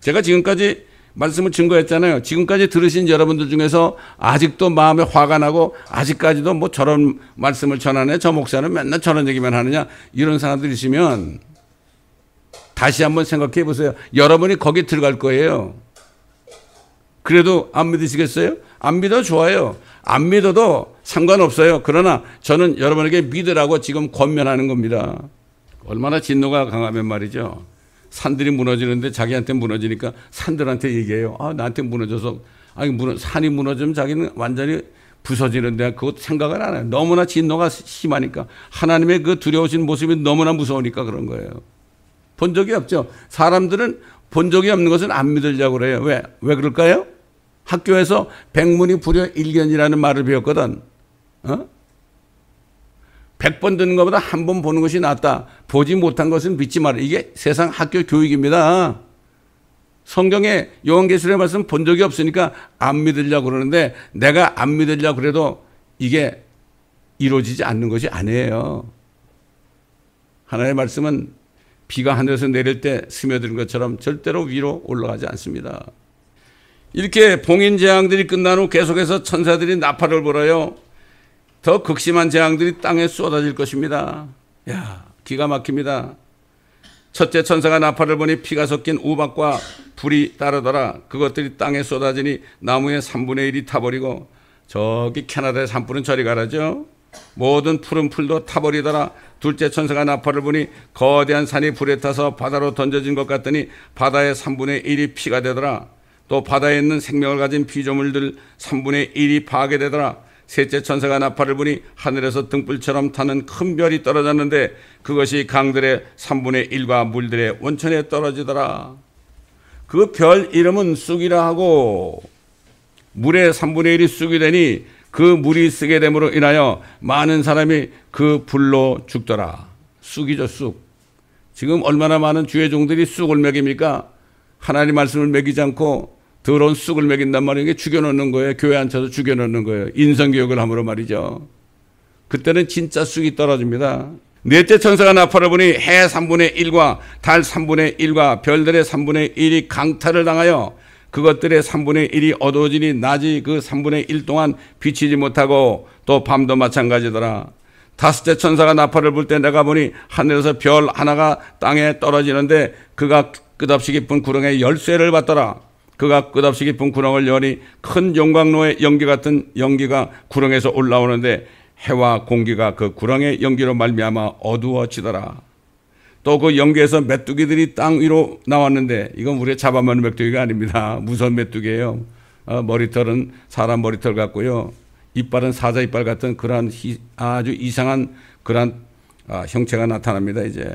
제가 지금까지 말씀을 증거했잖아요. 지금까지 들으신 여러분들 중에서 아직도 마음에 화가 나고 아직까지도 뭐 저런 말씀을 전하네. 저 목사는 맨날 저런 얘기만 하느냐. 이런 사람들 있으면 다시 한번 생각해 보세요. 여러분이 거기 들어갈 거예요. 그래도 안 믿으시겠어요? 안 믿어도 좋아요. 안 믿어도 상관없어요. 그러나 저는 여러분에게 믿으라고 지금 권면하는 겁니다. 얼마나 진노가 강하면 말이죠. 산들이 무너지는데 자기한테 무너지니까 산들한테 얘기해요. 아, 나한테 무너져서, 산이 무너지면 자기는 완전히 부서지는데 그것 생각을 안 해요. 너무나 진노가 심하니까. 하나님의 그 두려우신 모습이 너무나 무서우니까 그런 거예요. 본 적이 없죠. 사람들은 본 적이 없는 것은 안 믿으려고 그래요. 왜 그럴까요? 학교에서 백문이 불여 일견이라는 말을 배웠거든. 100번 듣는 것보다 한 번 보는 것이 낫다. 보지 못한 것은 믿지 마라. 이게 세상 학교 교육입니다. 성경에 요한계시록의 말씀 본 적이 없으니까 안 믿으려고 그러는데 내가 안 믿으려고 그래도 이게 이루어지지 않는 것이 아니에요. 하나님의 말씀은 비가 하늘에서 내릴 때 스며드는 것처럼 절대로 위로 올라가지 않습니다. 이렇게 봉인 재앙들이 끝난 후 계속해서 천사들이 나팔을 불어요. 더 극심한 재앙들이 땅에 쏟아질 것입니다. 야, 기가 막힙니다. 첫째 천사가 나팔을 보니 피가 섞인 우박과 불이 따르더라. 그것들이 땅에 쏟아지니 나무의 3분의 1이 타버리고 저기 캐나다의 산불은 저리 가라죠. 모든 푸른 풀도 타버리더라. 둘째 천사가 나팔을 보니 거대한 산이 불에 타서 바다로 던져진 것 같더니 바다의 3분의 1이 피가 되더라. 또 바다에 있는 생명을 가진 피조물들 3분의 1이 파괴되더라. 셋째 천사가 나팔을 부니 하늘에서 등불처럼 타는 큰 별이 떨어졌는데 그것이 강들의 3분의 1과 물들의 원천에 떨어지더라. 그 별 이름은 쑥이라 하고 물의 3분의 1이 쑥이 되니 그 물이 쓰게 됨으로 인하여 많은 사람이 그 불로 죽더라. 쑥이죠, 쑥. 지금 얼마나 많은 주의 종들이 쑥을 먹입니까? 하나님 말씀을 먹이지 않고 더러운 쑥을 먹인단 말이에요. 이게 죽여놓는 거예요. 교회 앉혀서 죽여놓는 거예요. 인성교육을 함으로 말이죠. 그때는 진짜 쑥이 떨어집니다. 넷째 천사가 나팔을 부니 해 3분의 1과 달 3분의 1과 별들의 3분의 1이 강탈을 당하여 그것들의 3분의 1이 어두워지니 낮이 그 3분의 1 동안 비치지 못하고 또 밤도 마찬가지더라. 다섯째 천사가 나팔을 불 때 내가 보니 하늘에서 별 하나가 땅에 떨어지는데 그가 끝없이 깊은 구렁에 열쇠를 받더라. 그가 끝없이 깊은 구렁을 여니 큰 용광로의 연기 같은 연기가 구렁에서 올라오는데 해와 공기가 그 구렁의 연기로 말미암아 어두워지더라. 또 그 연기에서 메뚜기들이 땅 위로 나왔는데 이건 우리가 잡아먹는 메뚜기가 아닙니다. 무서운 메뚜기예요. 머리털은 사람 머리털 같고요. 이빨은 사자 이빨 같은 그러한 아주 이상한 그러한 형체가 나타납니다. 이제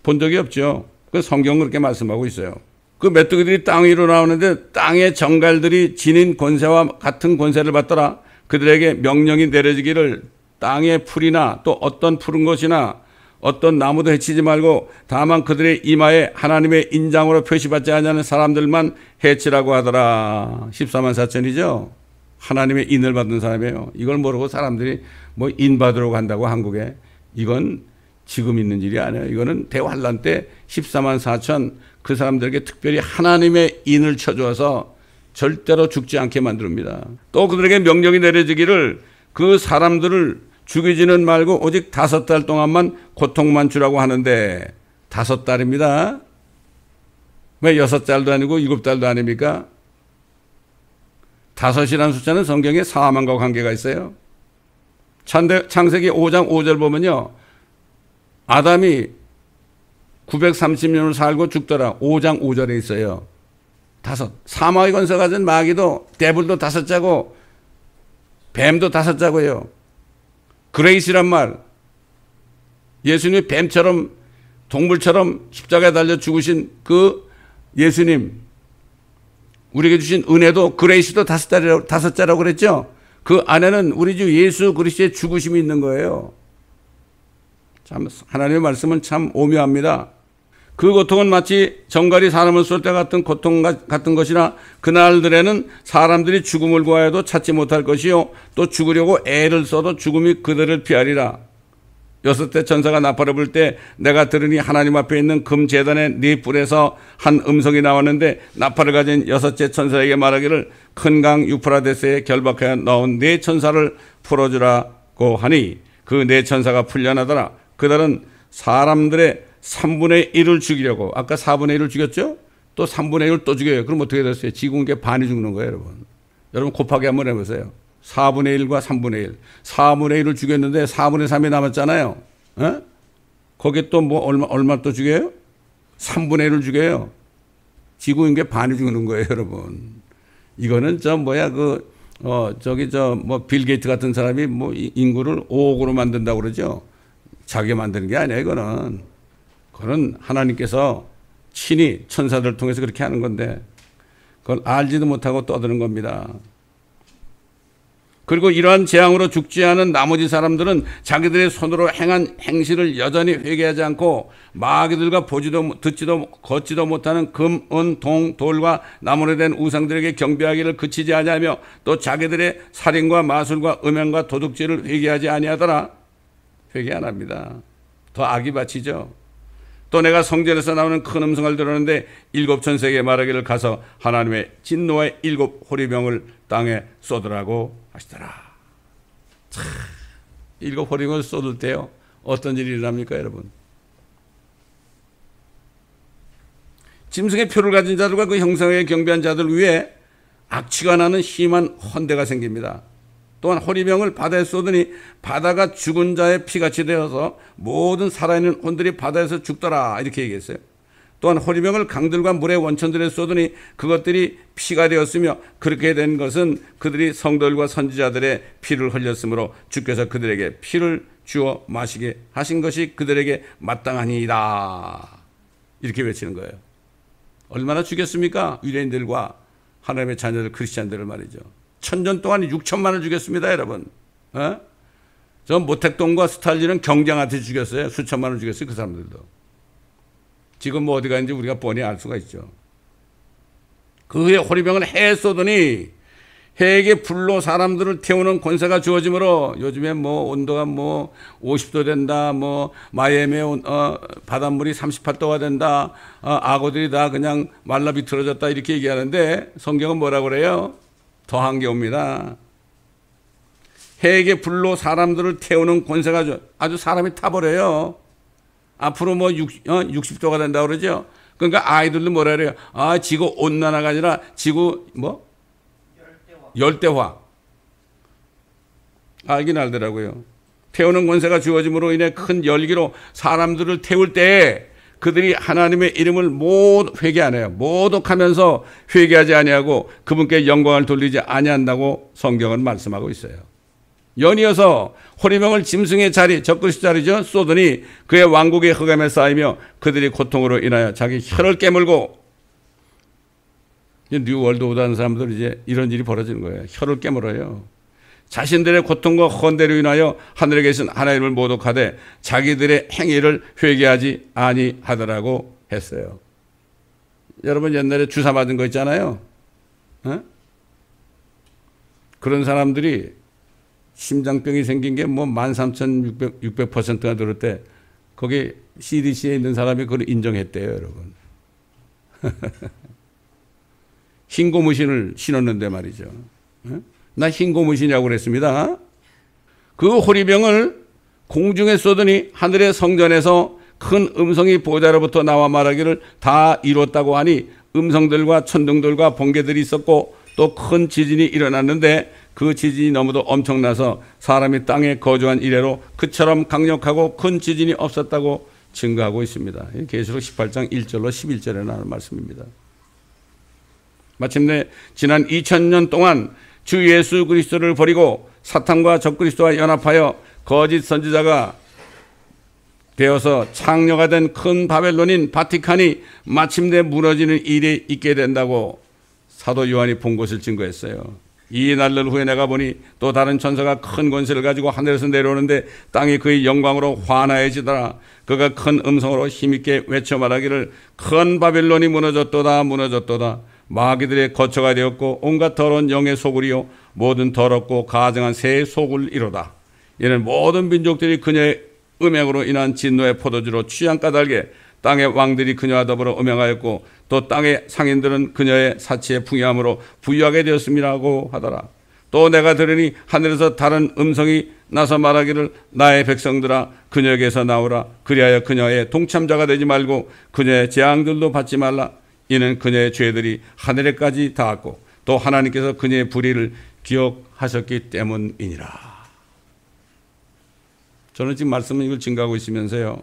본 적이 없죠. 그 성경은 그렇게 말씀하고 있어요. 그 메뚜기들이 땅 위로 나오는데 땅의 정갈들이 지닌 권세와 같은 권세를 받더라. 그들에게 명령이 내려지기를 땅의 풀이나 또 어떤 푸른 것이나 어떤 나무도 해치지 말고 다만 그들의 이마에 하나님의 인장으로 표시받지 않는 사람들만 해치라고 하더라. 14만 4천이죠. 하나님의 인을 받은 사람이에요. 이걸 모르고 사람들이 뭐 인 받으러 간다고 한국에. 이건 지금 있는 일이 아니에요. 이거는 대환란 때 14만 4천 그 사람들에게 특별히 하나님의 인을 쳐주어서 절대로 죽지 않게 만듭니다. 또 그들에게 명령이 내려지기를 그 사람들을 죽이지는 말고 오직 5달 동안만 고통만 주라고 하는데 5달입니다. 왜 6달도 아니고 7달도 아닙니까? 5이라는 숫자는 성경에 사망과 관계가 있어요. 창세기 5장 5절 보면요. 아담이 930년을 살고 죽더라. 5장 5절에 있어요. 5. 사망의 권세 가진 마귀도 데블도 5자고 뱀도 5자고요. 그레이스란 말, 예수님이 뱀처럼 동물처럼 십자가에 달려 죽으신 그 예수님, 우리에게 주신 은혜도 그레이스도 5자라고 그랬죠. 그 안에는 우리 주 예수 그리스도의 죽으심이 있는 거예요. 참 하나님의 말씀은 참 오묘합니다. 그 고통은 마치 정갈이 사람을 쏠 때 같은 고통 같은 것이나 그날들에는 사람들이 죽음을 구하여도 찾지 못할 것이요 또 죽으려고 애를 써도 죽음이 그들을 피하리라. 6대 천사가 나팔을 불 때 내가 들으니 하나님 앞에 있는 금 제단의 네 뿔에서 한 음성이 나왔는데 나팔을 가진 6째 천사에게 말하기를 큰 강 유프라데스에 결박하여 넣은 네 천사를 풀어주라고 하니 그 네 천사가 풀려나더라. 그들은 사람들의 3분의 1을 죽이려고, 아까 4분의 1을 죽였죠? 또 3분의 1을 또 죽여요. 그럼 어떻게 됐어요? 지구인계 반이 죽는 거예요, 여러분. 여러분 곱하기 한번 해보세요. 4분의 1과 3분의 1. 4분의 1을 죽였는데 4분의 3이 남았잖아요. 에? 거기에 또 뭐 얼마 또 죽여요? 3분의 1을 죽여요. 지구인계 반이 죽는 거예요, 여러분. 이거는 빌 게이트 같은 사람이 뭐 인구를 5억으로 만든다고 그러죠. 자기가 만드는 게 아니야, 이거는. 그건 하나님께서 친히 천사들을 통해서 그렇게 하는 건데 그걸 알지도 못하고 떠드는 겁니다. 그리고 이러한 재앙으로 죽지 않은 나머지 사람들은 자기들의 손으로 행한 행실을 여전히 회개하지 않고 마귀들과 보지도 듣지도 걷지도 못하는 금, 은, 동, 돌과 나무로 된 우상들에게 경배하기를 그치지 아니하며 또 자기들의 살인과 마술과 음행과 도둑질을 회개하지 아니하더라. 회개 안 합니다. 더 악이 바치죠. 또 내가 성전에서 나오는 큰 음성을 들었는데 7 천사에게 말하기를 가서 하나님의 진노의 7 호리병을 땅에 쏟으라고 하시더라. 참, 7 호리병을 쏟을 때요 어떤 일이 일어납니까, 여러분? 짐승의 표를 가진 자들과 그 형상에 경배한 자들 위에 악취가 나는 심한 헌대가 생깁니다. 또한 호리병을 바다에 쏟으니 바다가 죽은 자의 피같이 되어서 모든 살아있는 혼들이 바다에서 죽더라, 이렇게 얘기했어요. 또한 호리병을 강들과 물의 원천들에 쏟으니 그것들이 피가 되었으며 그렇게 된 것은 그들이 성도들과 선지자들의 피를 흘렸으므로 주께서 그들에게 피를 주어 마시게 하신 것이 그들에게 마땅하니이다, 이렇게 외치는 거예요. 얼마나 죽였습니까? 유대인들과 하나님의 자녀들 크리스찬들을 말이죠. 1000년 동안 6천만을 죽였습니다, 여러분. 저 모택동과 스탈린은 경장한테 죽였어요. 수천만을 죽였어요, 그 사람들도. 지금 뭐 어디 가는지 우리가 뻔히 알 수가 있죠. 그 후에 호리병을 해에 쏟으니 해에게 불로 사람들을 태우는 권세가 주어지므로, 요즘에 뭐 온도가 뭐 50도 된다, 뭐 마이애미의 바닷물이 38도가 된다, 악어들이 다 그냥 말라 비틀어졌다 이렇게 얘기하는데 성경은 뭐라고 그래요? 더한 게 옵니다. 해에게 불로 사람들을 태우는 권세가 아주 사람이 타버려요. 앞으로 뭐 60도가 된다고 그러죠. 그러니까 아이들도 뭐라 그래요? 아, 지구 온난화가 아니라 지구 뭐? 열대화. 알긴 알더라고요. 태우는 권세가 주어짐으로 인해 큰 열기로 사람들을 태울 때 그들이 하나님의 이름을 모두 회개 안 해요. 모독하면서 회개하지 아니하고 그분께 영광을 돌리지 아니한다고 성경은 말씀하고 있어요. 연이어서 호리병을 짐승의 자리, 적그리스도 자리죠, 쏘더니 그의 왕국의 흑암에 쌓이며 그들이 고통으로 인하여 자기 혀를 깨물고, 뉴 월드 오더 하는 사람들 이제 이런 일이 벌어지는 거예요. 혀를 깨물어요. 자신들의 고통과 헌대로 인하여 하늘에 계신 하나님을 모독하되 자기들의 행위를 회개하지 아니하더라고 했어요. 여러분 옛날에 주사 맞은 거 있잖아요. 그런 사람들이 심장병이 생긴 게 뭐 13,600%가 늘을 때 거기 CDC에 있는 사람이 그걸 인정했대요, 여러분. 흰 고무신을 신었는데 말이죠. 나 흰 고무신이라고 그랬습니다. 그 호리병을 공중에 쏘더니 하늘의 성전에서 큰 음성이 보좌로부터 나와 말하기를 다 이뤘다고 하니 음성들과 천둥들과 번개들이 있었고 또 큰 지진이 일어났는데 그 지진이 너무도 엄청나서 사람이 땅에 거주한 이래로 그처럼 강력하고 큰 지진이 없었다고 증거하고 있습니다. 계시록 18장 1절로 11절에 나오는 말씀입니다. 마침내 지난 2000년 동안 주 예수 그리스도를 버리고 사탄과 적그리스도와 연합하여 거짓 선지자가 되어서 창녀가 된 큰 바벨론인 바티칸이 마침내 무너지는 일이 있게 된다고 사도 요한이 본 것을 증거했어요. 이 날들 후에 내가 보니 또 다른 천사가 큰 권세를 가지고 하늘에서 내려오는데 땅이 그의 영광으로 환하여지더라. 그가 큰 음성으로 힘있게 외쳐 말하기를 큰 바벨론이 무너졌도다 무너졌도다. 마귀들의 거처가 되었고 온갖 더러운 영의 소굴이요 모든 더럽고 가증한 새의 소굴이로다. 이는 모든 민족들이 그녀의 음행으로 인한 진노의 포도주로 취한 까닭에 땅의 왕들이 그녀와 더불어 음행하였고 또 땅의 상인들은 그녀의 사치에 풍요함으로 부유하게 되었음이라고 하더라. 또 내가 들으니 하늘에서 다른 음성이 나서 말하기를 나의 백성들아 그녀에게서 나오라. 그리하여 그녀의 동참자가 되지 말고 그녀의 재앙들도 받지 말라. 이는 그녀의 죄들이 하늘에까지 닿았고 또 하나님께서 그녀의 불의를 기억하셨기 때문이니라. 저는 지금 말씀은 이걸 증거하고 있으면서요,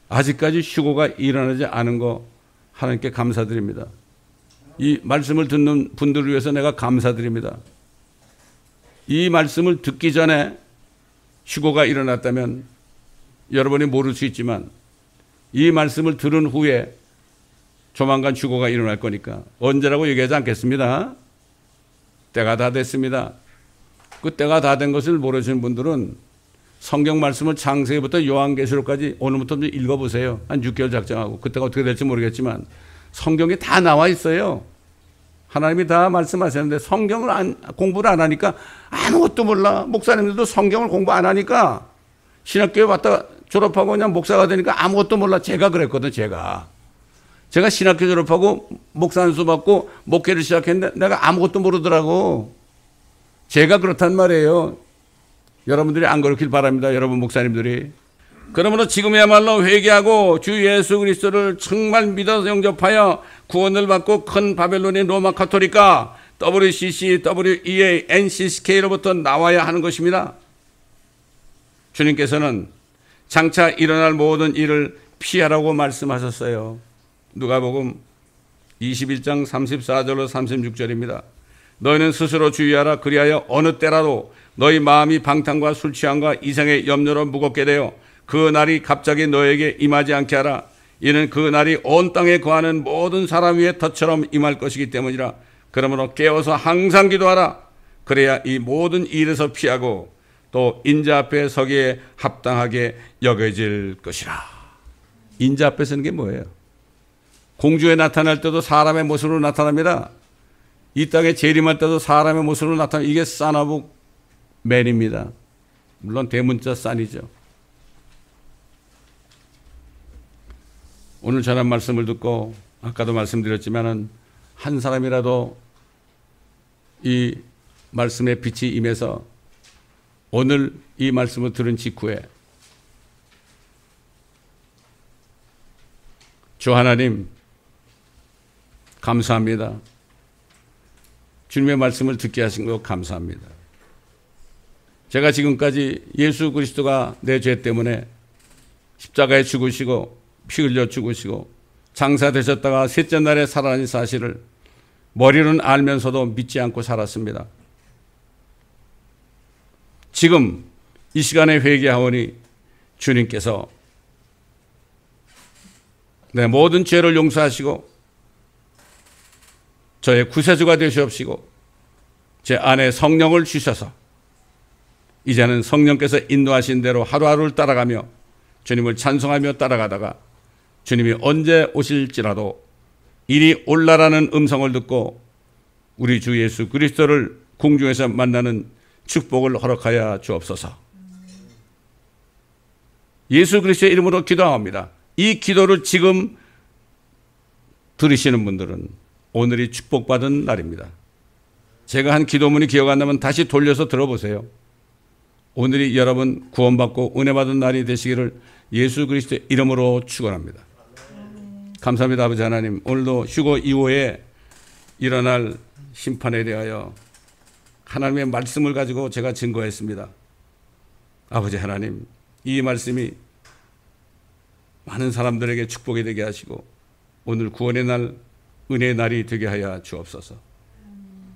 아직까지 휴고가 일어나지 않은 거 하나님께 감사드립니다. 이 말씀을 듣는 분들을 위해서 내가 감사드립니다. 이 말씀을 듣기 전에 휴고가 일어났다면 여러분이 모를 수 있지만 이 말씀을 들은 후에 조만간 휴고가 일어날 거니까 언제라고 얘기하지 않겠습니다. 때가 다 됐습니다. 그 때가 다 된 것을 모르시는 분들은 성경 말씀을 창세기부터 요한계시록까지 오늘부터 좀 읽어보세요. 한 6개월 작정하고. 그때가 어떻게 될지 모르겠지만 성경에 다 나와 있어요. 하나님이 다 말씀하셨는데 성경을 공부를 안 하니까 아무것도 몰라. 목사님들도 성경을 공부 안 하니까 신학교에 왔다 졸업하고 그냥 목사가 되니까 아무것도 몰라. 제가 그랬거든. 제가 신학교 졸업하고 목사 안수 받고 목회를 시작했는데 내가 아무것도 모르더라고. 제가 그렇단 말이에요. 여러분들이 안 그렇길 바랍니다. 여러분 목사님들이. 그러므로 지금이야말로 회개하고 주 예수 그리스도를 정말 믿어서 영접하여 구원을 받고 큰 바벨론의 로마 카톨릭과 WCC, WEA, NCCK로부터 나와야 하는 것입니다. 주님께서는 장차 일어날 모든 일을 피하라고 말씀하셨어요. 누가복음 21장 34절로 36절입니다. 너희는 스스로 주의하라. 그리하여 어느 때라도 너희 마음이 방탕과 술 취함과 이생의 염려로 무겁게 되어 그 날이 갑자기 너에게 임하지 않게 하라. 이는 그 날이 온 땅에 거하는 모든 사람 위에 덫처럼 임할 것이기 때문이라. 그러므로 깨어서 항상 기도하라. 그래야 이 모든 일에서 피하고 또 인자 앞에 서기에 합당하게 여겨질 것이라. 인자 앞에 서는 게 뭐예요? 공주에 나타날 때도 사람의 모습으로 나타납니다. 이 땅에 재림할 때도 사람의 모습으로 나타나는 이게 산 오브 맨입니다. 물론 대문자 싼이죠. 오늘 전한 말씀을 듣고 아까도 말씀드렸지만은 한 사람이라도 이 말씀의 빛이 임해서 오늘 이 말씀을 들은 직후에 주 하나님 감사합니다. 주님의 말씀을 듣게 하신 것 감사합니다. 제가 지금까지 예수 그리스도가 내 죄 때문에 십자가에 죽으시고 피 흘려 죽으시고 장사되셨다가 셋째 날에 살아나신 사실을 머리로는 알면서도 믿지 않고 살았습니다. 지금 이 시간에 회개하오니 주님께서 내 모든 죄를 용서하시고 저의 구세주가 되시옵시고 제 안에 성령을 주셔서 이제는 성령께서 인도하신 대로 하루하루를 따라가며 주님을 찬송하며 따라가다가 주님이 언제 오실지라도 이리 올라라는 음성을 듣고 우리 주 예수 그리스도를 궁중에서 만나는 축복을 허락하여 주옵소서. 예수 그리스도의 이름으로 기도합니다. 이 기도를 지금 들으시는 분들은 오늘이 축복받은 날입니다. 제가 한 기도문이 기억 안 나면 다시 돌려서 들어보세요. 오늘이 여러분 구원받고 은혜받은 날이 되시기를 예수 그리스도의 이름으로 축원합니다. 감사합니다. 아버지 하나님, 오늘도 휴거 이후에 일어날 심판에 대하여 하나님의 말씀을 가지고 제가 증거했습니다. 아버지 하나님, 이 말씀이 많은 사람들에게 축복이 되게 하시고 오늘 구원의 날, 은혜의 날이 되게 하여 주옵소서.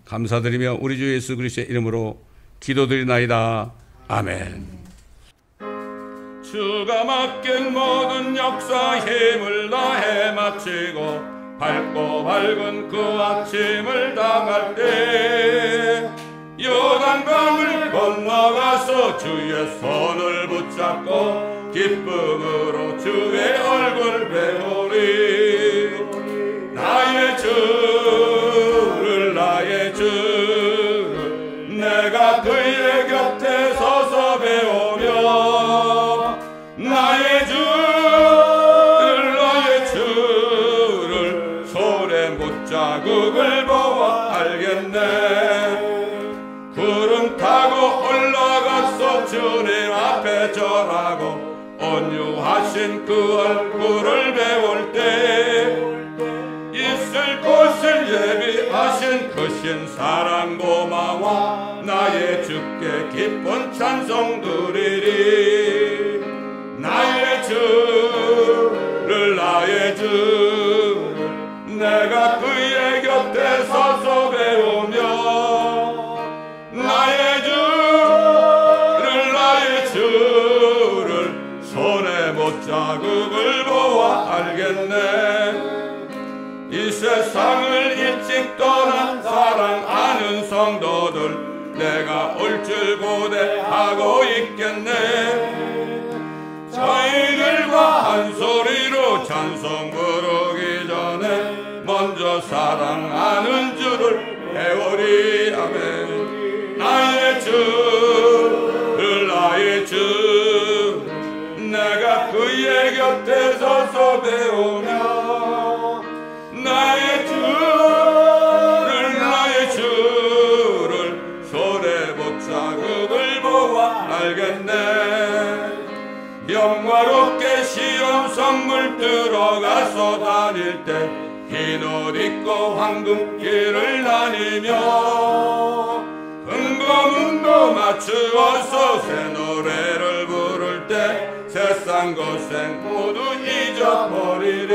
감사드리며 우리 주 예수 그리스도의 이름으로 기도드리나이다. 아멘. 주가 맡긴 모든 역사 힘을 다해 마치고 밝고 밝은 그 아침을 당할 때 요단강을 건너가서 주의 손을 붙잡고 기쁨으로 주의 얼굴 배우리. 나의 주를 나의 주를 내가 그의 곁에 서서 배우며 나의 주를 손에 못자국을 보아 알겠네. 구름 타고 올라가서 주님 앞에 절하고 온유하신 그 얼굴을 배울 때 있을 곳을 예비하신 크신 사랑 고마워 나의 주께 기쁜 찬송 드리리. 나의 주를 나의 주를 내가 그의 곁에 서서 배우며 나의 주를 손에 못자국을 보아 알겠네. 이 세상을 일찍 떠난 사랑하는 성도들 내가 올 줄 고대하고 있겠네. 저희들과 한 소리로 찬송 부르기 전에 먼저 사랑하는 주를 배우리. 아멘. 나의 주를 나의 주 내가 그의 곁에 서서 배우며 나의 주를 손에 못자국을 보아 알겠네. 영화롭게 시험 선물 들어가서 다닐 때 흰 옷 입고 황금길을 다니며 흥금흥금 맞추어서 새 노래를 부를 때 세상 고생 모두 잊어버리리.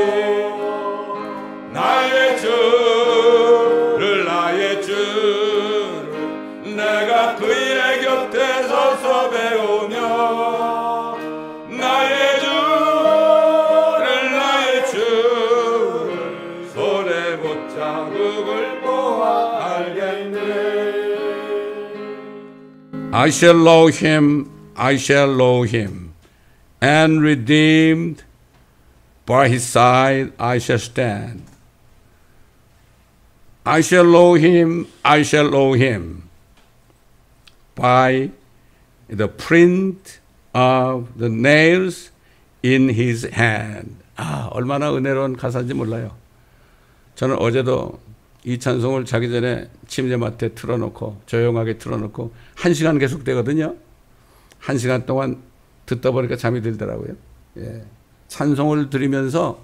나의 주를 나의 주를 내가 그의 곁에 서서 배우며 나의 주를 손에 못자국을 보아 알겠네. I shall know him, I shall know him, and redeemed by his side I shall stand. I shall know him, I shall know him by the print of the nails in his hand. 아, 얼마나 은혜로운 가사인지 몰라요. 저는 어제도 이 찬송을 자기 전에 침대맡에 틀어놓고 조용하게 틀어놓고 1시간 계속 되거든요. 1시간 동안 듣다 보니까 잠이 들더라고요. 예. 찬송을 들으면서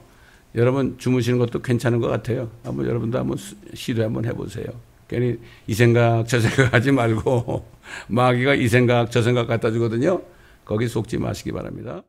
여러분 주무시는 것도 괜찮은 것 같아요. 한번 여러분도 한번 시도 한번 해보세요. 괜히 이 생각 저 생각 하지 말고 마귀가 이 생각 저 생각 갖다 주거든요. 거기 속지 마시기 바랍니다.